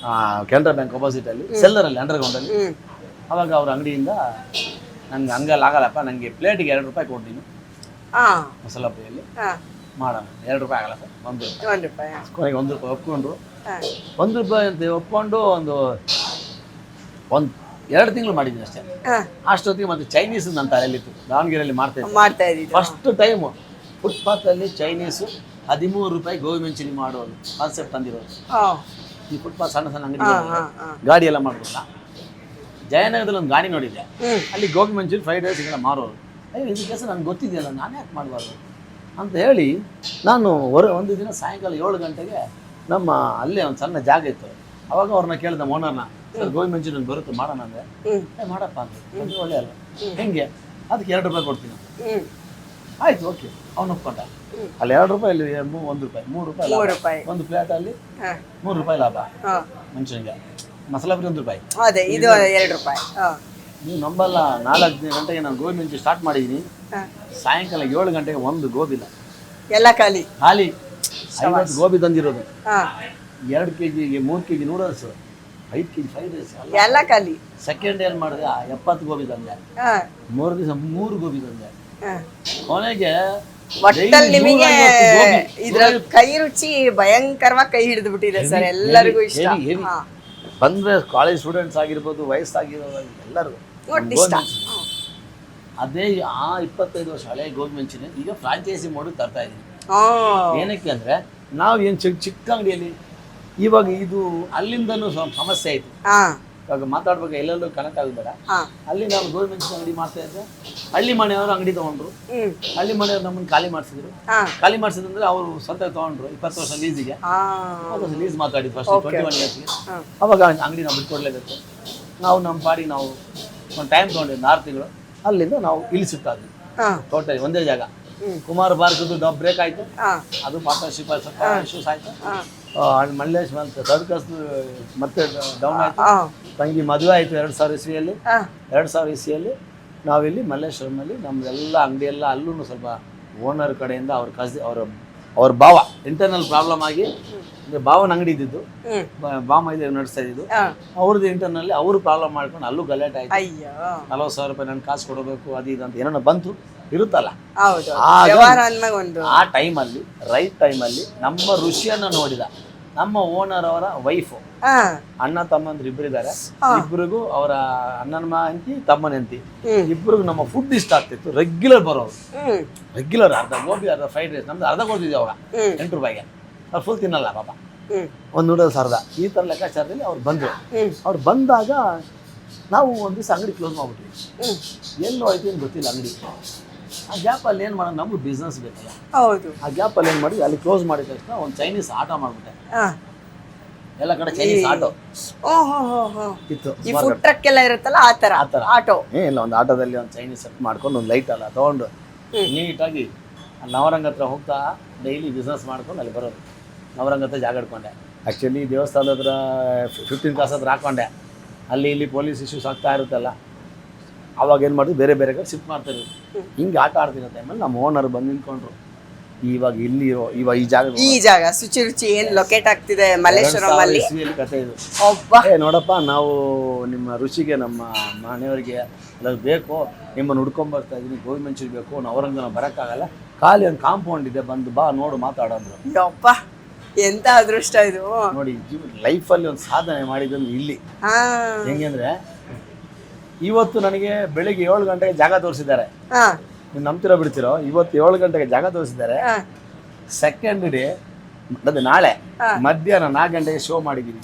ಕೆನರಾ ಬ್ಯಾಂಕ್ ಅಪೋಸಿಟ್ ಅಲ್ಲಿ, ಸೆಲ್ಲರ್ ಅಲ್ಲಿ, ಅಂಡರ್ಗ್ರೌಂಡ್ ಅಲ್ಲಿ. ಅವಾಗ ಅವ್ರ ಅಂಗಡಿಯಿಂದ ನನ್ಗೆ ಹಂಗಲ್ಲಿ ಆಗಲ್ಲಪ್ಪ, ನಂಗೆ ಪ್ಲೇಟಿಗೆ 2 ರೂಪಾಯಿ ಕೊಡ್ತೀನಿ ಮಸಾಲ ಪುರಿಯಲ್ಲಿ ಮಾಡೋಣ. 2 ರೂಪಾಯಿ ಆಗಲ್ಲ ಸರ್, 1 ರೂಪಾಯಿ. ಕೊನೆಗೆ 1 ರೂಪಾಯಿ ಒಪ್ಕೊಂಡ್ರು. 1 ರೂಪಾಯಿ ಅಂತ ಒಪ್ಕೊಂಡು ಒಂದು 2 ತಿಂಗಳು ಮಾಡಿದ್ದೀನಿ ಅಷ್ಟೇ. ಅಷ್ಟೊತ್ತಿಗೆ ಮತ್ತೆ ಚೈನೀಸ್ ನನ್ನ ತಲೆಯಲ್ಲಿತ್ತು, ದಾವಣಗೆರೆಯಲ್ಲಿ ಮಾಡ್ತಾ ಇದ್ದೆ. ಫಸ್ಟ್ ಟೈಮ್ ಫುಟ್ಪಾತ್ ಅಲ್ಲಿ ಚೈನೀಸು 13 ರೂಪಾಯಿ ಗೋಬಿ ಮಂಚೂರಿ ಮಾಡೋದು ಕಾನ್ಸೆಪ್ಟ್ ತಂದಿರೋದು. ಈ ಫುಟ್ಪಾತ್ ಸಣ್ಣ ಸಣ್ಣ ಅಂಗಡಿ ಗಾಡಿ ಎಲ್ಲ ಮಾಡ್ಬೋದಲ್ಲ. ಜಯನಗರದಲ್ಲಿ ಒಂದು ಗಾಡಿ ನೋಡಿದ್ದೆ, ಅಲ್ಲಿ ಗೋಬಿ ಮಂಚೂರಿ ಫ್ರೈಡ್ ರೈಸ್ ಎಲ್ಲ ಮಾರೋರು. ಇದು ಕೆಲಸ ನನಗೆ ಗೊತ್ತಿದೆಯಲ್ಲ, ನಾನೇ ಯಾಕೆ ಮಾಡಬಾರ್ದು ಅಂತ ಹೇಳಿ ನಾನು ಒಂದು ದಿನ ಸಾಯಂಕಾಲ 7 ಗಂಟೆಗೆ ನಮ್ಮ ಅಲ್ಲೇ ಒಂದು ಸಣ್ಣ ಜಾಗ ಇತ್ತು. ಅವಾಗ ಅವ್ರನ್ನ ಕೇಳಿದೆ ಓನರ್ನ, ಸರ್ ಗೋಬಿ ಮಂಚೂರಿ ಬರುತ್ತೆ ಮಾಡೋಣ ಅಂದರೆ, ಮಾಡಪ್ಪ ಅಂತ. ಒಳ್ಳೆ ಅಲ್ಲ ಹೆಂಗೆ, ಅದಕ್ಕೆ 2 ರೂಪಾಯಿ ಕೊಡ್ತೀನಿ. ಆಯ್ತು ಓಕೆ ಅವ್ನು ಒಪ್ಕೊಂಡ. ಅಲ್ಲಿ 2 ರೂಪಾಯಿ, ಇಲ್ಲಿ 1 ರೂಪಾಯಿ, 3 ರೂಪಾಯಿ ಲಾಭ. 3 ರೂಪಾಯಿ ಒಂದು ಪ್ಲೇಟ್ ಅಲ್ಲಿ ಹಾ 3 ರೂಪಾಯಿ ಲಾಭ ಹಾ ಮನುಷ್ಯನಿಗೆ. ಮಸಾಲ ಪುರಿ 1 ರೂಪಾಯಿ. ಅದೇ ಇದು 2 ರೂಪಾಯಿ. ಹಾ ನೀವು ನಂಬಲ್ಲ, 4 ಗಂಟೆಗೆ ನಾನು ಗೋಬಿ ಮಂಚೂರಿ ಸ್ಟಾರ್ಟ್ ಮಾಡಿದ್ದೀನಿ, ಹಾ ಸಾಯಂಕಾಲ 7 ಗಂಟೆಗೆ ಒಂದು ಗೋಬಿಲ್ಲ, ಎಲ್ಲ ಖಾಲಿ. ಖಾಲಿ. 50 ಗೋಬಿ ತಂದಿರೋದು, ಹಾ 2 ಕೆಜಿಗೆ 3 KG noodles, 5 KG fried rice ಎಲ್ಲ ಖಾಲಿ. ಸೆಕೆಂಡ್ ಏನ್ ಮಾಡಿದೆ, 70 ಗೋಬಿ ತಂದೆ. ಹಾ 3 ದಿವಸ 3 ಗೋಬಿ ತಂದೆ. ಹಾ ಕೊನೆಗೆ ಒಟ್ಟಲ್ಲಿ ನಿಮಗೆ 150 ಗೋಬಿ. ಇದ್ರಲ್ಲಿ ಕೈ ರುಚಿ ಭಯಂಕರವಾಗಿ ಕೈ ಹಿಡಿದು ಬಿಟ್ಟಿದೆ ಸರ್, ಎಲ್ಲರಿಗೂ ಇಷ್ಟ. ಹಾ ಬಂದ್ರೆ ಕಾಲೇಜ್ ಸ್ಟೂಡೆಂಟ್ಸ್ ಆಗಿರ್ಬೋದು, ವಯಸ್ಸಾಗಿರೋರು ಎಲ್ಲರಿಗೂ ಒಟ್ಟು ಇಷ್ಟ. ಅದೇ ಆ 25 ವರ್ಷ ಹಳೆ ಗೋಬಿ ಮಂಚೂರಿ ಈಗ ಫ್ರಾಂಚೈಸಿ ಮಾಡಿ ತರ್ತಾ ಇದೀನಿ. ಹಾ ಏನಕ್ಕೆ ಅಂದ್ರೆ ನಾವು ಏನು ಚಿಕ್ಕ ಅಂಗಡಿಯಲ್ಲಿ ಇವಾಗ ಇದು ಅಲ್ಲಿಂದನೂ ಸಮಸ್ಯೆ ಆಯ್ತು. ಹಾ ಇವಾಗ ಮಾತಾಡ್ಬೇಕು, ಎಲ್ಲೆಲ್ಲೂ ಕನೆಕ್ಟ್ ಆಗಬೇಡ. ಹಾ ಅಲ್ಲಿ ನಾವು ಗೋಬಿ ಮಂಚೂರಿ ಅಂಗಡಿ ಮಾಡ್ತಾ ಇದ್ದೆ, ಹಳ್ಳಿ ಮನೆಯವರು ಅಂಗಡಿ ತಗೊಂಡ್ರು. ಹಳ್ಳಿ ಮನೆಯವರು ನಮ್ಮನ್ನು ಖಾಲಿ ಮಾಡಿಸಿದ್ರು. ಹಾ ಖಾಲಿ ಮಾಡಿಸಿದ್ರೆ ಅವರು ಸ್ವಂತ ತಗೊಂಡ್ರು 20 ವರ್ಷ ಲೀಸಿಗೆ. ಹಾ 20 ವರ್ಷ ಲೀಸ್ ಮಾತಾಡಿ ಫಸ್ಟ್ 21 ಇಯರ್ಸ್ಗೆ. ಹಾ. ಅವಾಗ ಅಂಗಡಿ ನಾವು ಬಿಟ್ಕೊಡ್ಲೇಬೇಕು. ನಾವು ನಮ್ಮ ಪಾಡಿಗೆ ನಾವು ಒಂದು ಟೈಮ್ ತೊಗೊಂಡಿದ್ದು 6 ತಿಂಗಳು. ಅಲ್ಲಿಂದ ನಾವು ಇಲ್ಲಿ ಶಿಫ್ಟ್ ಆದ್ವಿ ಹಾ ಟೋಟಲಿ ಒಂದೇ ಜಾಗ. ಕುಮಾರ್ ಬಾರ್ಕದ್ದು ಬ್ರೇಕ್ ಆಯ್ತು, ಹಾ ಅದು ಪಾರ್ಟ್ನರ್ಶಿಪ್ ಸ್ವಲ್ಪ ಇಶ್ಯೂಸ್ ಆಯ್ತು. ಹಾ ಮಲ್ಲೇಶ್ ಸರ್ಕಸ್ ಮತ್ತೆ ಡೌನ್ ಆಯ್ತು. ಹಾ ತಂಗಿ ಮದುವೆ ಆಯ್ತು 2000 ಇಸ್ವಿಯಲ್ಲಿ. ಹಾ 2000 ಇಸ್ವಿಯಲ್ಲಿ ನಾವಿಲ್ಲಿ ಮಲ್ಲೇಶ್ವರಮಲ್ಲಿ ನಮ್ದೆಲ್ಲ ಅಂಗಡಿ ಎಲ್ಲ ಅಲ್ಲೂ ಸ್ವಲ್ಪ ಓನರ್ ಕಡೆಯಿಂದ ಅವ್ರ ಭಾವ ಇಂಟರ್ನಲ್ ಪ್ರಾಬ್ಲಮ್ ಆಗಿ, ಅಂದರೆ ಭಾವನ ಅಂಗಡಿ ಇದ್ದಿದ್ದು, ಬಾಮ ಇದೆ ನಡೆಸ್ತಾ ಇದ್ದಿದ್ದು, ಹಾ ಅವ್ರದ್ದು ಇಂಟರ್ನಲ್ಲಿ ಅವರು ಪ್ರಾಬ್ಲಮ್ ಮಾಡ್ಕೊಂಡು ಅಲ್ಲೂ ಗಲಾಟೆ ಆಯ್ತು. ಅಯ್ಯೋ 40,000 ರೂಪಾಯಿ ನನ್ನ ಕಾಸು ಕೊಡಬೇಕು ಅದು ಇದು ಅಂತ ಏನೋ ಬಂತು, ಇರುತ್ತಲ್ಲ. ಹೌದು, ಆಗ ವ್ಯವಹಾರ ಅಂದ್ಮೇಲೆ ಒಂದು ಆ ಟೈಮಲ್ಲಿ ರೈಟ್ ಟೈಮಲ್ಲಿ ನಮ್ಮ ರುಚಿಯನ್ನು ನೋಡಿದ ನಮ್ಮ ಓನರ್ ಅವರ ವೈಫು, ಹಾ ಅಣ್ಣ ತಮ್ಮಂದ್ರು ಇಬ್ಬರಿದ್ದಾರೆ, ಇಬ್ಬರಿಗೂ ಅವರ ಅಣ್ಣನ ಹೆಂಡತಿ ತಮ್ಮನ ಹೆಂಡತಿ ಹ್ಮ್ ಇಬ್ಬರಿಗೂ ನಮ್ಮ ಫುಡ್ ಇಷ್ಟ ಆಗ್ತಿತ್ತು. ರೆಗ್ಯುಲರ್ ಬರೋರು, ಹ್ಮ್ ರೆಗ್ಯುಲರ್ ಅರ್ಧ ಗೋಬಿ ಅರ್ಧ ಫ್ರೈಡ್ ರೈಸ್, ನಮ್ದು ಅರ್ಧ ಕೊಡ್ತಿದ್ವಿ ಅವಾಗ ಹ್ಮ್ 8 ರೂಪಾಯಿಗೆ. ಅವ್ರು ಫುಲ್ ತಿನ್ನಲ್ಲ ಪಾಪ, ಹ್ಮ್ ಒಂದು ನೂಡಲ್ಸ್ ಅರ್ಧ, ಈ ಥರ ಲೆಕ್ಕಾಚಾರದಲ್ಲಿ ಅವ್ರು ಬಂದರು. ಹ್ಮ್ ಅವ್ರು ಬಂದಾಗ ನಾವು ಒಂದು ದಿವಸ ಅಂಗಡಿ ಕ್ಲೋಸ್ ಮಾಡ್ಬಿಟ್ವಿ. ಹ್ಮ್ ಎಲ್ಲೋ ಆಯ್ತು ಏನು ಗೊತ್ತಿಲ್ಲ ಅಂಗಡಿ. ಆ ಗ್ಯಾಪಲ್ಲಿ ಏನು ಮಾಡೋದು, ನಮಗೂ ಬಿಸ್ನೆಸ್ ಬೇಕಲ್ಲ. ಹೌದು. ಆ ಗ್ಯಾಪಲ್ಲಿ ಏನು ಮಾಡಿ, ಅಲ್ಲಿ ಕ್ಲೋಸ್ ಮಾಡಿದ ತಕ್ಷಣ ಒಂದು ಚೈನೀಸ್ ಆಟೋ ಮಾಡಿಬಿಟ್ಟೆ. ಹಾ ಎಲ್ಲ ಕಡೆ ಚೈನೀಸ್ ಆಟೋ ಓಹೋ ಇತ್ತು. ಈ ಫುಡ್ ಟ್ರಕ್ ಎಲ್ಲ ಇರುತ್ತಲ್ಲ ಆ ತರ ಆ ಥರ ಆಟೋ. ಇಲ್ಲ, ಒಂದು ಆಟೋದಲ್ಲಿ ಒಂದು ಚೈನೀಸ್ ಸೆಟ್ ಮಾಡ್ಕೊಂಡು ಒಂದು ಲೈಟ್ ಎಲ್ಲ ತೊಗೊಂಡು ನೀಟಾಗಿ ನವರಂಗ ಹತ್ರ ಹೋಗ್ತಾ ಡೈಲಿ ಬಿಸ್ನೆಸ್ ಮಾಡ್ಕೊಂಡು ಅಲ್ಲಿ ಬರೋದು. ನವರಂಗ ಹತ್ರ ಜಾಗ ಇಟ್ಕೊಂಡೆ. ಆ್ಯಕ್ಚುಲಿ ದೇವಸ್ಥಾನದ ಹತ್ರ 15 ಕ್ಲಾಸ್ ಹತ್ರ ಹಾಕ್ಕೊಂಡೆ. ಅಲ್ಲಿ ಇಲ್ಲಿ ಪೊಲೀಸ್ ಇಶ್ಯೂಸ್ ಆಗ್ತಾ ಇರುತ್ತಲ್ಲ, ಅವಾಗ ಏನು ಮಾಡಿದ್ವಿ, ಬೇರೆ ಬೇರೆ ಕಡೆ ಶಿಫ್ಟ್ ಮಾಡ್ತಾರೆ. ಹಿಂಗೆ ಆಟ ಆಡ್ತಿರೋ ಟೈಮಲ್ಲಿ ನಮ್ಮ ಓನರ್ ಬಂದು ನಿಂತ್ಕೊಂಡ್ರು. ಇವಾಗ ಇಲ್ಲಿ ಇವಾಗ ಈ ಜಾಗ ಶುಚಿ ರುಚಿ ಏನ್ ಲೊಕೇಟ್ ಆಗ್ತಿದೆ ಮಲ್ಲೇಶ್ವರಂ ಅಲ್ಲಿ ಕತೆ ಇದು. ಒಬ್ಬ ನೋಡಪ್ಪ, ನಾವು ನಿಮ್ಮ ರುಚಿಗೆ ನಮ್ಮ ಮನೆಯವರಿಗೆ ಎಲ್ಲ ಬೇಕು, ನಿಮ್ಮನ್ನು ಹುಡ್ಕೊಂಬರ್ತಾ ಇದ್ದೀನಿ, ಗೋಬಿ ಮಂಚೂರಿ ಬೇಕು, ನವರಂಗ ನಾವು ಬರೋಕ್ಕಾಗಲ್ಲ, ಖಾಲಿ ಒಂದು ಕಾಂಪೌಂಡ್ ಇದೆ, ಬಂದು ಬಾ ನೋಡು ಮಾತಾಡೋಂದ್ರು. ಯಪ್ಪ ಎಂತ ಅದೃಷ್ಟ ಇದು ನೋಡಿ, ಲೈಫಲ್ಲಿ ಒಂದು ಸಾಧನೆ ಮಾಡಿದ್ದು ಇಲ್ಲಿ. ಹಾ ಹೆಂಗೆ ಅಂದರೆ, ಇವತ್ತು ನನಗೆ ಬೆಳಿಗ್ಗೆ 7 ಗಂಟೆಗೆ ಜಾಗ ತೋರಿಸಿದ್ದಾರೆ. ಹಾ ನೀವು ನಂಬ್ತಿರೋ ಬಿಡ್ತಿರೋ, ಇವತ್ತು 7 ಗಂಟೆಗೆ ಜಾಗ ತೋರಿಸಿದ್ದಾರೆ. ಹಾ ಸೆಕೆಂಡ್ ಡೇ ಅದು ನಾಳೆ ಮಧ್ಯಾಹ್ನ 4 ಗಂಟೆಗೆ ಶೋ ಮಾಡಿದ್ದೀನಿ.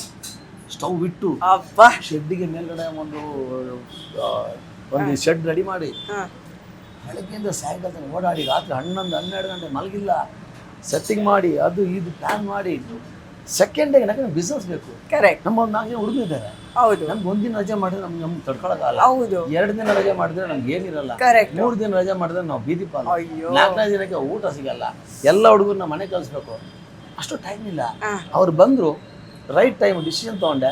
ಸ್ಟವ್ ಬಿಟ್ಟು ಅಬ್ಬ ಶೆಡ್ಡಿಗೆ ಮೇಲ್ಗಡೆ ಒಂದು ಶೆಡ್ ರೆಡಿ ಮಾಡಿ ಹಾ ಬೆಳಗ್ಗೆಯಿಂದ ಸಾಯಂಕಾಲ ತನಕ ಓಡಾಡಿ, ರಾತ್ರಿ 11 12 ಗಂಟೆ ಮಲಗಿಲ್ಲ, ಸೆಟ್ಟಿಂಗ್ ಮಾಡಿ ಅದು ಇದು ಪ್ಲಾನ್ ಮಾಡಿ. ಸೆಕೆಂಡ್ ಡೇ ನನಗೆ ಬಿಸ್ನೆಸ್ ಬೇಕು. ಕರೆಕ್ಟ್. ನಮ್ಮ ಒಂದು 4 ಜನ ಹುಡುಗಿದ್ದಾರೆ. ಹೌದು ನಮ್ಗೆ 1 ದಿನ ರಜೆ ಮಾಡಿದ್ರೆ ನಮ್ಗೆ ತಡ್ಕೊಳಕ್ಕಾಗಲ್ಲ. ಹೌದು 2 ದಿನ ರಜೆ ಮಾಡಿದ್ರೆ ನಮ್ಗೆ ಏನಿರಲ್ಲ. ಕರೆಕ್ಟ್. 3 ದಿನ ರಜೆ ಮಾಡಿದ್ರೆ ನಾವು ಬೀದಿ ಪಾಲು. ಅಯ್ಯೋ 4ನೇ ದಿನಕ್ಕೆ ಊಟ ಸಿಗಲ್ಲ. ಎಲ್ಲ ಹುಡುಗರನ್ನ ಮನೆ ಕಳಿಸ್ಬೇಕು, ಅಷ್ಟು ಟೈಮ್ ಇಲ್ಲ. ಹಾ. ಅವ್ರು ಬಂದರು, ರೈಟ್ ಟೈಮ್ ಡಿಸಿಷನ್ ತೊಗೊಂಡೆ.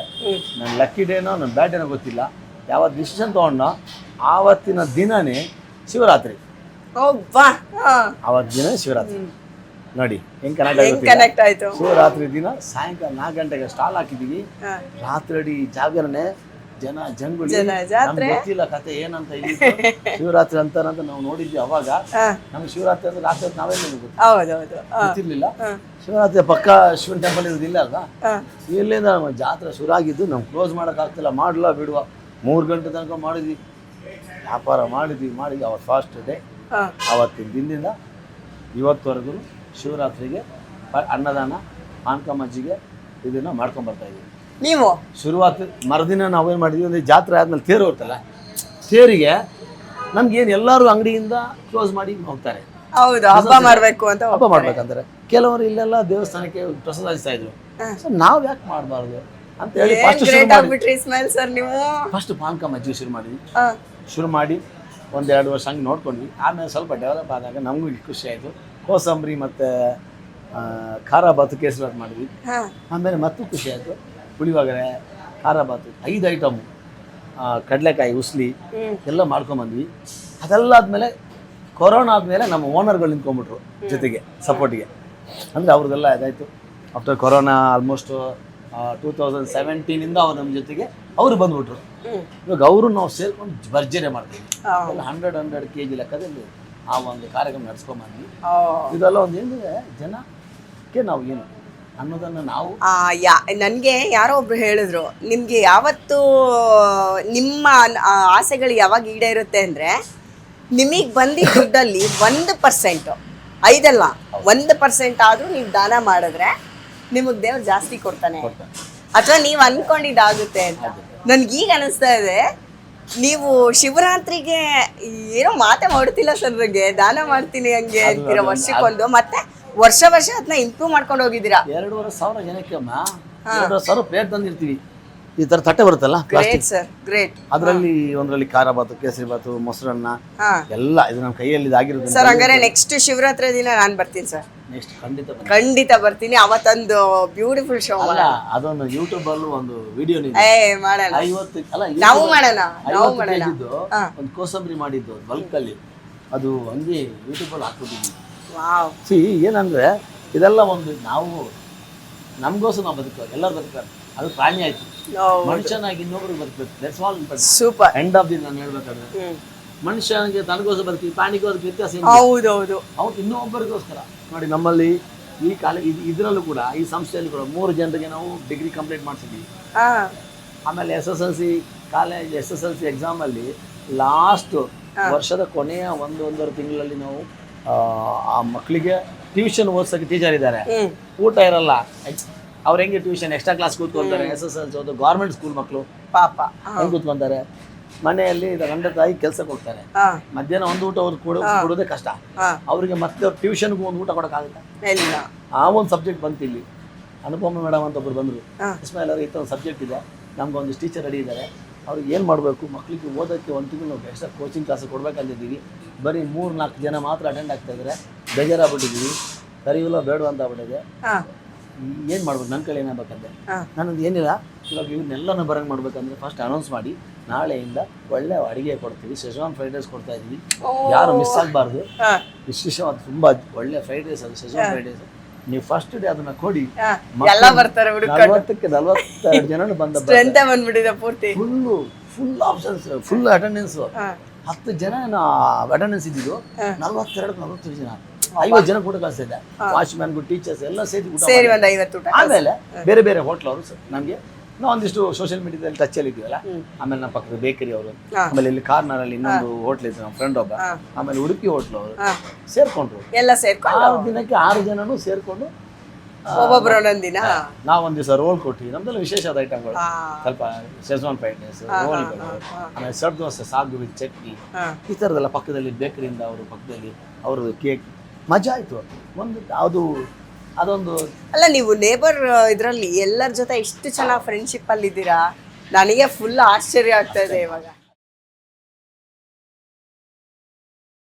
ನನ್ನ ಲಕ್ಕಿ ಡೇನೋ ನನ್ನ ಬ್ಯಾಡ್ ಡೇನೋ ಗೊತ್ತಿಲ್ಲ, ಯಾವತ್ತು ಡಿಸಿಷನ್ ತೊಗೊಂಡೋ ಆವತ್ತಿನ ದಿನನೇ ಶಿವರಾತ್ರಿ. ಒಬ್ಬ ಆವತ್ತು ದಿನ ಶಿವರಾತ್ರಿ. ನೋಡಿ ಹೆಂಗ್ ಕನೆಕ್ಟ್ ಆಯ್ತು. ಶಿವರಾತ್ರಿ ದಿನ ಸಾಯಂಕಾಲ 4 ಗಂಟೆಗೆ ಸ್ಟಾಲ್ ಹಾಕಿದೀವಿ. ಹಾ. ರಾತ್ರಿ ಜಾಗರಣೆ, ಜಂಗುಳಿ, ಜಾತ್ರೆ ಗೊತ್ತಿಲ್ಲ ಕತೆ ಏನಂತ. ಇಲ್ಲಿ ಶಿವರಾತ್ರಿ ಅಂತಾರಂತ ನಾವು ನೋಡಿದ್ವಿ. ಅವಾಗ ನಮ್ಗೆ ಶಿವರಾತ್ರಿ ಅಂದ್ರೆ ರಾತ್ರಿ ಹೊತ್ತು ನಾವೇನು ಹೌದೌದು ಗೊತ್ತಿರ್ಲಿಲ್ಲ. ಶಿವರಾತ್ರಿ ಪಕ್ಕ ಶಿವನ್ ಟೆಂಪಲ್ ಇರೋದಿಲ್ಲ ಅಲ್ವಾ. ಇಲ್ಲಿಂದ ನಮ್ಮ ಜಾತ್ರೆ ಶುರುವಾಗಿದ್ದು ನಮ್ಗೆ ಕ್ಲೋಸ್ ಮಾಡೋಕ್ಕಾಗ್ತಿಲ್ಲ, ಮಾಡಲ್ಲ ಬಿಡುವ. 3 ಗಂಟೆ ತನಕ ಮಾಡಿದ್ವಿ, ವ್ಯಾಪಾರ ಮಾಡಿದ್ವಿ. ಅವತ್ತು ಫಾಸ್ಟ್ ಡೇ. ಆವತ್ತಿನ ದಿನದಿಂದ ಇವತ್ತುವರೆಗೂ ಶಿವರಾತ್ರಿಗೆ ಅನ್ನದಾನ, ಪಾನಕ ಮಜ್ಜಿಗೆ ಇದನ್ನು ಮಾಡ್ಕೊಂಬರ್ತಾ ಇದ್ದೀವಿ. ನೀವು ಶುರುವಾತು ಮರುದಿನ ನಾವೇನು ಮಾಡಿದ್ವಿ ಅಂದರೆ, ಜಾತ್ರೆ ಆದಮೇಲೆ ತೇರು ಹೋಗ್ತಲ್ಲ, ತೇರಿಗೆ ನಮ್ಗೇನು ಎಲ್ಲರೂ ಅಂಗಡಿಯಿಂದ ಕ್ಲೋಸ್ ಮಾಡಿ ಹೋಗ್ತಾರೆ. ಹೌದು, ಹಬ್ಬ ಮಾಡಬೇಕು ಅಂತ ಹಬ್ಬ ಮಾಡ್ಬೇಕಂತಾರೆ. ಕೆಲವರು ಇಲ್ಲೆಲ್ಲ ದೇವಸ್ಥಾನಕ್ಕೆ ಪ್ರಸಾದ ಹಂಚ್ತಾ ಇದ್ರು. ನಾವು ಯಾಕೆ ಮಾಡಬಾರ್ದು ಅಂತ ಹೇಳಿ ಫಸ್ಟ್ ಪಾನಕ ಮಜ್ಜಿಗೆ ಶುರು ಮಾಡಿದ್ವಿ. ಶುರು ಮಾಡಿ ಒಂದೆರಡು ವರ್ಷ ಹಂಗೆ ನೋಡ್ಕೊಂಡ್ವಿ. ಆಮೇಲೆ ಸ್ವಲ್ಪ ಡೆವಲಪ್ ಆದಾಗ ನಮಗೂ ಖುಷಿ ಆಯಿತು. ಕೋಸಂಬರಿ ಮತ್ತು ಖಾರ ಬಾತು ಕೇಸರಿ ಬಾತು ಮಾಡಿದ್ವಿ. ಆಮೇಲೆ ಮತ್ತೂ ಖುಷಿ ಆಯಿತು. ಪುಳಿಯೋಗರೆ, ಖಾರ ಬಾತು, 5 ಐಟಮು, ಕಡಲೆಕಾಯಿ ಉಸ್ಲಿ ಎಲ್ಲ ಮಾಡ್ಕೊಂಬಂದ್ವಿ. ಅದೆಲ್ಲ ಆದಮೇಲೆ ಕೊರೋನಾ ಆದಮೇಲೆ ನಮ್ಮ ಓನರ್ಗಳು ನಿಂತ್ಕೊಂಡ್ಬಿಟ್ರು ಜೊತೆಗೆ ಸಪೋರ್ಟಿಗೆ. ಅಂದರೆ ಅವ್ರದ್ದೆಲ್ಲ ಇದಾಯಿತು. ಆಫ್ಟರ್ ಕೊರೋನಾ ಆಲ್ಮೋಸ್ಟ್ 2017ಇಂದ ಅವ್ರು ನಮ್ಮ ಜೊತೆಗೆ ಅವರು ಬಂದ್ಬಿಟ್ರು. ಇವಾಗ ಅವರು ನಾವು ಸೇರ್ಕೊಂಡು ಭರ್ಜರಿ ಮಾಡ್ತೀವಿ. 100 kg ಲೆಕ್ಕದಲ್ಲಿ ಆ ಒಂದು ಕಾರ್ಯಕ್ರಮ ನಡೆಸ್ಕೊಂಬಂದ್ವಿ. ಇದೆಲ್ಲ ಒಂದು ಏನಿದೆ, ಜನಕ್ಕೆ ನಾವು ಏನು ಅನ್ನೋದನ್ನು ನಾವು ನನಗೆ ಯಾರೋ ಒಬ್ರು ಹೇಳಿದ್ರು, ನಿಮಗೆ ಯಾವತ್ತು ನಿಮ್ಮ ಆಸೆಗಳು ಯಾವಾಗ ಈಡೇರುತ್ತೆ ಅಂದರೆ ನಿಮಗೆ ಬಂದಿದ್ದ ದುಡ್ಡಲ್ಲಿ 1%, 5 ಅಲ್ಲ 1% ಆದರೂ ನೀವು ದಾನ ಮಾಡಿದ್ರೆ ನಿಮಗೆ ದೇವ್ರು ಜಾಸ್ತಿ ಕೊಡ್ತಾನೆ, ಅಥವಾ ನೀವು ಅನ್ಕೊಂಡಿದ್ದಾಗುತ್ತೆ ಅಂತ. ನನ್ಗೀಗ ಅನಿಸ್ತಾ ಇದೆ ನೀವು ಶಿವರಾತ್ರಿಗೆ ಏನೋ ಮಾತೇ ಮಾಡ್ತಿಲ್ಲ ಸರ್, ನನಗೆ ದಾನ ಮಾಡ್ತೀನಿ ಹಂಗೆ ಅಂತೀರ ವರ್ಷಕ್ಕೊಂದು, ಮತ್ತೆ ವರ್ಷ ಅದನ್ನ ಇಂಪ್ರೂವ್ ಮಾಡ್ಕೊಂಡು ಹೋಗಿದ್ದೀರಾ. 2,500 ಜನಕ್ಕೆ ಅಮ್ಮ 2,500 ಪ್ಲೇಟ್ ತಂದಿರ್ತೀವಿ. ಈ ಥರ ತಟ್ಟೆ ಬರುತ್ತಲ್ಲ ಗ್ರೇಟ್ ಸರ್, ಗ್ರೇಟ್. ಅದರಲ್ಲಿ ಒಂದರಲ್ಲಿ ಖಾರ ಬಾತು, ಕೇಸರಿ ಬಾತು, ಮೊಸರನ್ನ ಎಲ್ಲ ಇದು ನಮ್ಮ ಕೈಯಲ್ಲಿ ಇದಾಗಿರುತ್ತೆ ಸರ್. ಹಂಗಾರೆ ನೆಕ್ಸ್ಟ್ ಶಿವರಾತ್ರಿ ದಿನ ನಾನು ಬರ್ತೀನಿ ಸರ್. ನೆಕ್ಸ್ಟ್ ಖಂಡಿತ ಬರ್ತೀನಿ. ಅವತ್ತೊಂದು ಬ್ಯೂಟಿಫುಲ್ ಶೋ ಅಲ್ಲ, ಅದೊಂದು ಯೂಟ್ಯೂಬ್ ಅಲ್ಲೂ ಒಂದು ವಿಡಿಯೋ ಮಾಡೋಣ. 50 ಅಲ್ಲ ನಾವು ಮಾಡೋಣ ಒಂದು ಕೋಸಂಬರಿ ಮಾಡಿದ್ದು ಬಲ್ಕಲ್ಲಿ, ಅದು ಹಂಗೆ ಯೂಟ್ಯೂಬ್ ಅಲ್ಲಿ ಹಾಕ್ಬಿಟ್ಟಿದ್ವಿ. ಸಿ ಏನಂದ್ರೆ ಇದೆಲ್ಲ ಒಂದು ನಾವು ನಮಗೋಸ್ಕರ ನಾವು ಬದುಕೋ, ಎಲ್ಲರೂ ಬದುಕ್ತಾರೆ. ಅದು ಪ್ರಾಣಿ ಆಯ್ತು, ಮನುಷ್ಯನಾಗಿ ಇನ್ನೊಬ್ರಿಗೆ ಬದುಕಬೇಕು. That's all super. End of the ನಾನು ಹೇಳ್ಬೇಕಾದ್ರೆ ಮನುಷ್ಯನಿಗೆ ತನಗೋಸ್ಕರ ಬದುಕಿ, ಪ್ರಾಣಿಗೋಸ್ಕರ ವ್ಯತ್ಯಾಸ ಏನು? ಹೌದೌದು. ಅವ್ರು ಇನ್ನೊಬ್ಬರಿಗೋಸ್ಕರ ನೋಡಿ. ನಮ್ಮಲ್ಲಿ ಈ ಇದರಲ್ಲೂ ಕೂಡ ಈ ಸಂಸ್ಥೆಯಲ್ಲಿ ಕೂಡ 3 ಜನರಿಗೆ ನಾವು ಡಿಗ್ರಿ ಕಂಪ್ಲೀಟ್ ಮಾಡಿಸಿದ್ವಿ. ಆಮೇಲೆ SSLC ಕಾಲೇಜ್ SSLC ಎಕ್ಸಾಮಲ್ಲಿ ಲಾಸ್ಟ್ ವರ್ಷದ ಕೊನೆಯ 1-1.5 ತಿಂಗಳಲ್ಲಿ ನಾವು ಆ ಮಕ್ಕಳಿಗೆ ಟ್ಯೂಷನ್ ಓದಿಸೋಕೆ ಟೀಚರ್ ಇದ್ದಾರೆ, ಊಟ ಇರಲ್ಲ. ಅವ್ರು ಹೆಂಗೆ ಟ್ಯೂಷನ್ ಎಕ್ಸ್ಟ್ರಾ ಕ್ಲಾಸ್ ಕೂತ್ಕೊಳ್ತಾರೆ. SSLC ಓದು ಗೌರ್ಮೆಂಟ್ ಸ್ಕೂಲ್ ಮಕ್ಕಳು ಪಾಪ ಹೆಂಗೆ ಕೂತ್ಕೊಂತಾರೆ. ಮನೆಯಲ್ಲಿ ಗಂಡ ತಾಯಿ ಕೆಲ್ಸಕ್ಕೆ ಹೋಗ್ತಾರೆ, ಮಧ್ಯಾಹ್ನ ಒಂದು ಊಟ ಕೊಡೋದೇ ಕಷ್ಟ ಅವ್ರಿಗೆ. ಮತ್ತೆ ಟ್ಯೂಷನ್ಗೂ ಒಂದು ಊಟ ಕೊಡೋಕ್ಕಾಗುತ್ತೆ? ಆ ಒಂದು ಸಬ್ಜೆಕ್ಟ್ ಬಂತು ಇಲ್ಲಿ. ಅನುಪಮ ಮೇಡಮ್ ಅಂತ ಒಬ್ರು ಬಂದರು, ಇಸ್ಮಾಯಿಲ್ ಅವ್ರಿಗೆ ಒಂದು ಸಬ್ಜೆಕ್ಟ್ ಇದೆ, ನಮ್ಗೊಂದಿಷ್ಟು ಟೀಚರ್ ರೆಡಿ ಇದ್ದಾರೆ, ಅವ್ರಿಗೆ ಏನು ಮಾಡಬೇಕು, ಮಕ್ಕಳಿಗೆ ಓದೋಕ್ಕೆ 1 ತಿಂಗಳು ನಾವು ಎಕ್ಸ್ಟ್ರಾ ಕೋಚಿಂಗ್ ಕ್ಲಾಸ್ ಕೊಡ್ಬೇಕಂತಿದ್ದೀವಿ. ಬರೀ 3-4 ಜನ ಮಾತ್ರ ಅಟೆಂಡ್ ಆಗ್ತಾ ಇದ್ದಾರೆ. ಬೇಜಾರಾಗ್ಬಿಟ್ಟಿದ್ದೀವಿ, ಕರಿಯುಲ್ಲ ಬೇಡ ಅಂತ ಆಗ್ಬಿಟ್ಟಿದೆ. ಏನು ಮಾಡ್ಬೇಕು, ನನ್ನ ಕಡೆ ಏನಾಗಬೇಕಂದ್ರೆ ನಾನೊಂದು ಏನಿಲ್ಲ, ಇವಾಗ ಇವನ್ನೆಲ್ಲನೂ ಬರಂಗೆ ಮಾಡ್ಬೇಕಂದ್ರೆ ಫಸ್ಟ್ ಅನೌನ್ಸ್ ಮಾಡಿ ನಾಳೆಯಿಂದ ಒಳ್ಳೆ ಅಡುಗೆ ಕೊಡ್ತೀವಿ. ಸೆಜ್ವಾನ್ ಫ್ರೈಡ್ ರೈಸ್ ಕೊಡ್ತಾ ಇದ್ವಿ, ಯಾರು ಮಿಸ್ ಆಗಬಾರ್ದು. ವಿಶೇಷವಾದ ತುಂಬ ಒಳ್ಳೆ ಫ್ರೈಡ್ ರೈಸ್, ಅದು ಸೆಜ್ವಾನ್ ಫ್ರೈಡ್ ರೈಸ್. ನೀವು ಫಸ್ಟ್ ಡೇ ಅದನ್ನ ಕೊಡಿ, 40-42 ಜನ ಬಂದ ಪೂರ್ತಿ ಫುಲ್ ಆಪ್ಷನ್ಸ್, ಫುಲ್ ಅಟೆಂಡೆನ್ಸ್. 10 ಜನ ಅಟೆಂಡೆನ್ಸ್ ಇದ್ದಿದ್ದು, 42-43 ಜನ, 50 ಜನ ಊಟ ಕಳಿಸ್ತಾ ಇದ್ದೆ. ವಾಚ್ಮ್ಯಾನ್ಗೂ ಟೀಚರ್ಸ್ ಎಲ್ಲ ಸೇರಿ ಊಟ. ಆಮೇಲೆ ಬೇರೆ ಬೇರೆ ಹೋಟ್ಲ್ ಅವರು ನಮಗೆ ನಾವು ಒಂದಿಷ್ಟು ಸೋಷಿಯಲ್ ಮೀಡಿಯಾದಲ್ಲಿ ಟಚಲ್ಲಿ ಇದ್ದೀವಲ್ಲ. ಆಮೇಲೆ ನಮ್ಮ ಪಕ್ಕದ ಬೇಕರಿ ಅವರು, ಆಮೇಲೆ ಇಲ್ಲಿ ಕಾರ್ನರಲ್ಲಿ ಇನ್ನೊಂದು ಹೋಟ್ಲ್ ಇತ್ತು ನಮ್ಮ ಫ್ರೆಂಡ್ ಒಬ್ಬ, ಆಮೇಲೆ ಉಡುಪಿ ಹೋಟ್ಲ್ ಅವರು ಸೇರ್ಕೊಂಡ್ರು. ಎಲ್ಲ ಸೇರ್ಕೊಂಡು 6 ದಿನಕ್ಕೆ 6 ಜನನು ಸೇರ್ಕೊಂಡು ಒಬ್ಬೊಬ್ಬರು ಒಂದೊಂದು ದಿನ ನಾವು ಒಂದು ದಿವಸ ರೋಲ್ ಕೊಟ್ವಿ. ನಮ್ದೆಲ್ಲ ವಿಶೇಷವಾದ ಐಟಮ್ಗಳು, ಸ್ವಲ್ಪ ಶೆಜ್ವಾನ್ ಫ್ರೈಡ್ ರೈಸ್, ರೋಲ್ಗಳು, ಆಮೇಲೆ ಸಡ್ ದೋಸೆ, ಸಾಗು ವಿತ್ ಚಟ್ನಿ, ಈ ಥರದ್ದೆಲ್ಲ ಪಕ್ಕದಲ್ಲಿ ಬೇಕರಿಯಿಂದ ಅವರು ಪಕ್ಕದಲ್ಲಿ ಅವ್ರದ್ದು ಕೇಕ್. ಮಜಾ ಆಯಿತು ಒಂದು. ಅದೊಂದು ಅಲ್ಲ, ನೀವು ನೇಬರ್ ಇದರಲ್ಲಿ ಎಲ್ಲರ ಜೊತೆ ಇಷ್ಟು ಚೆನ್ನಾಗಿ ಫ್ರೆಂಡ್ಶಿಪ್ ಅಲ್ಲಿ ಇದ್ದೀರಾ, ನನಗೆ ಫುಲ್ ಆಶ್ಚರ್ಯ ಆಗ್ತಾ ಇದೆ ಇವಾಗ.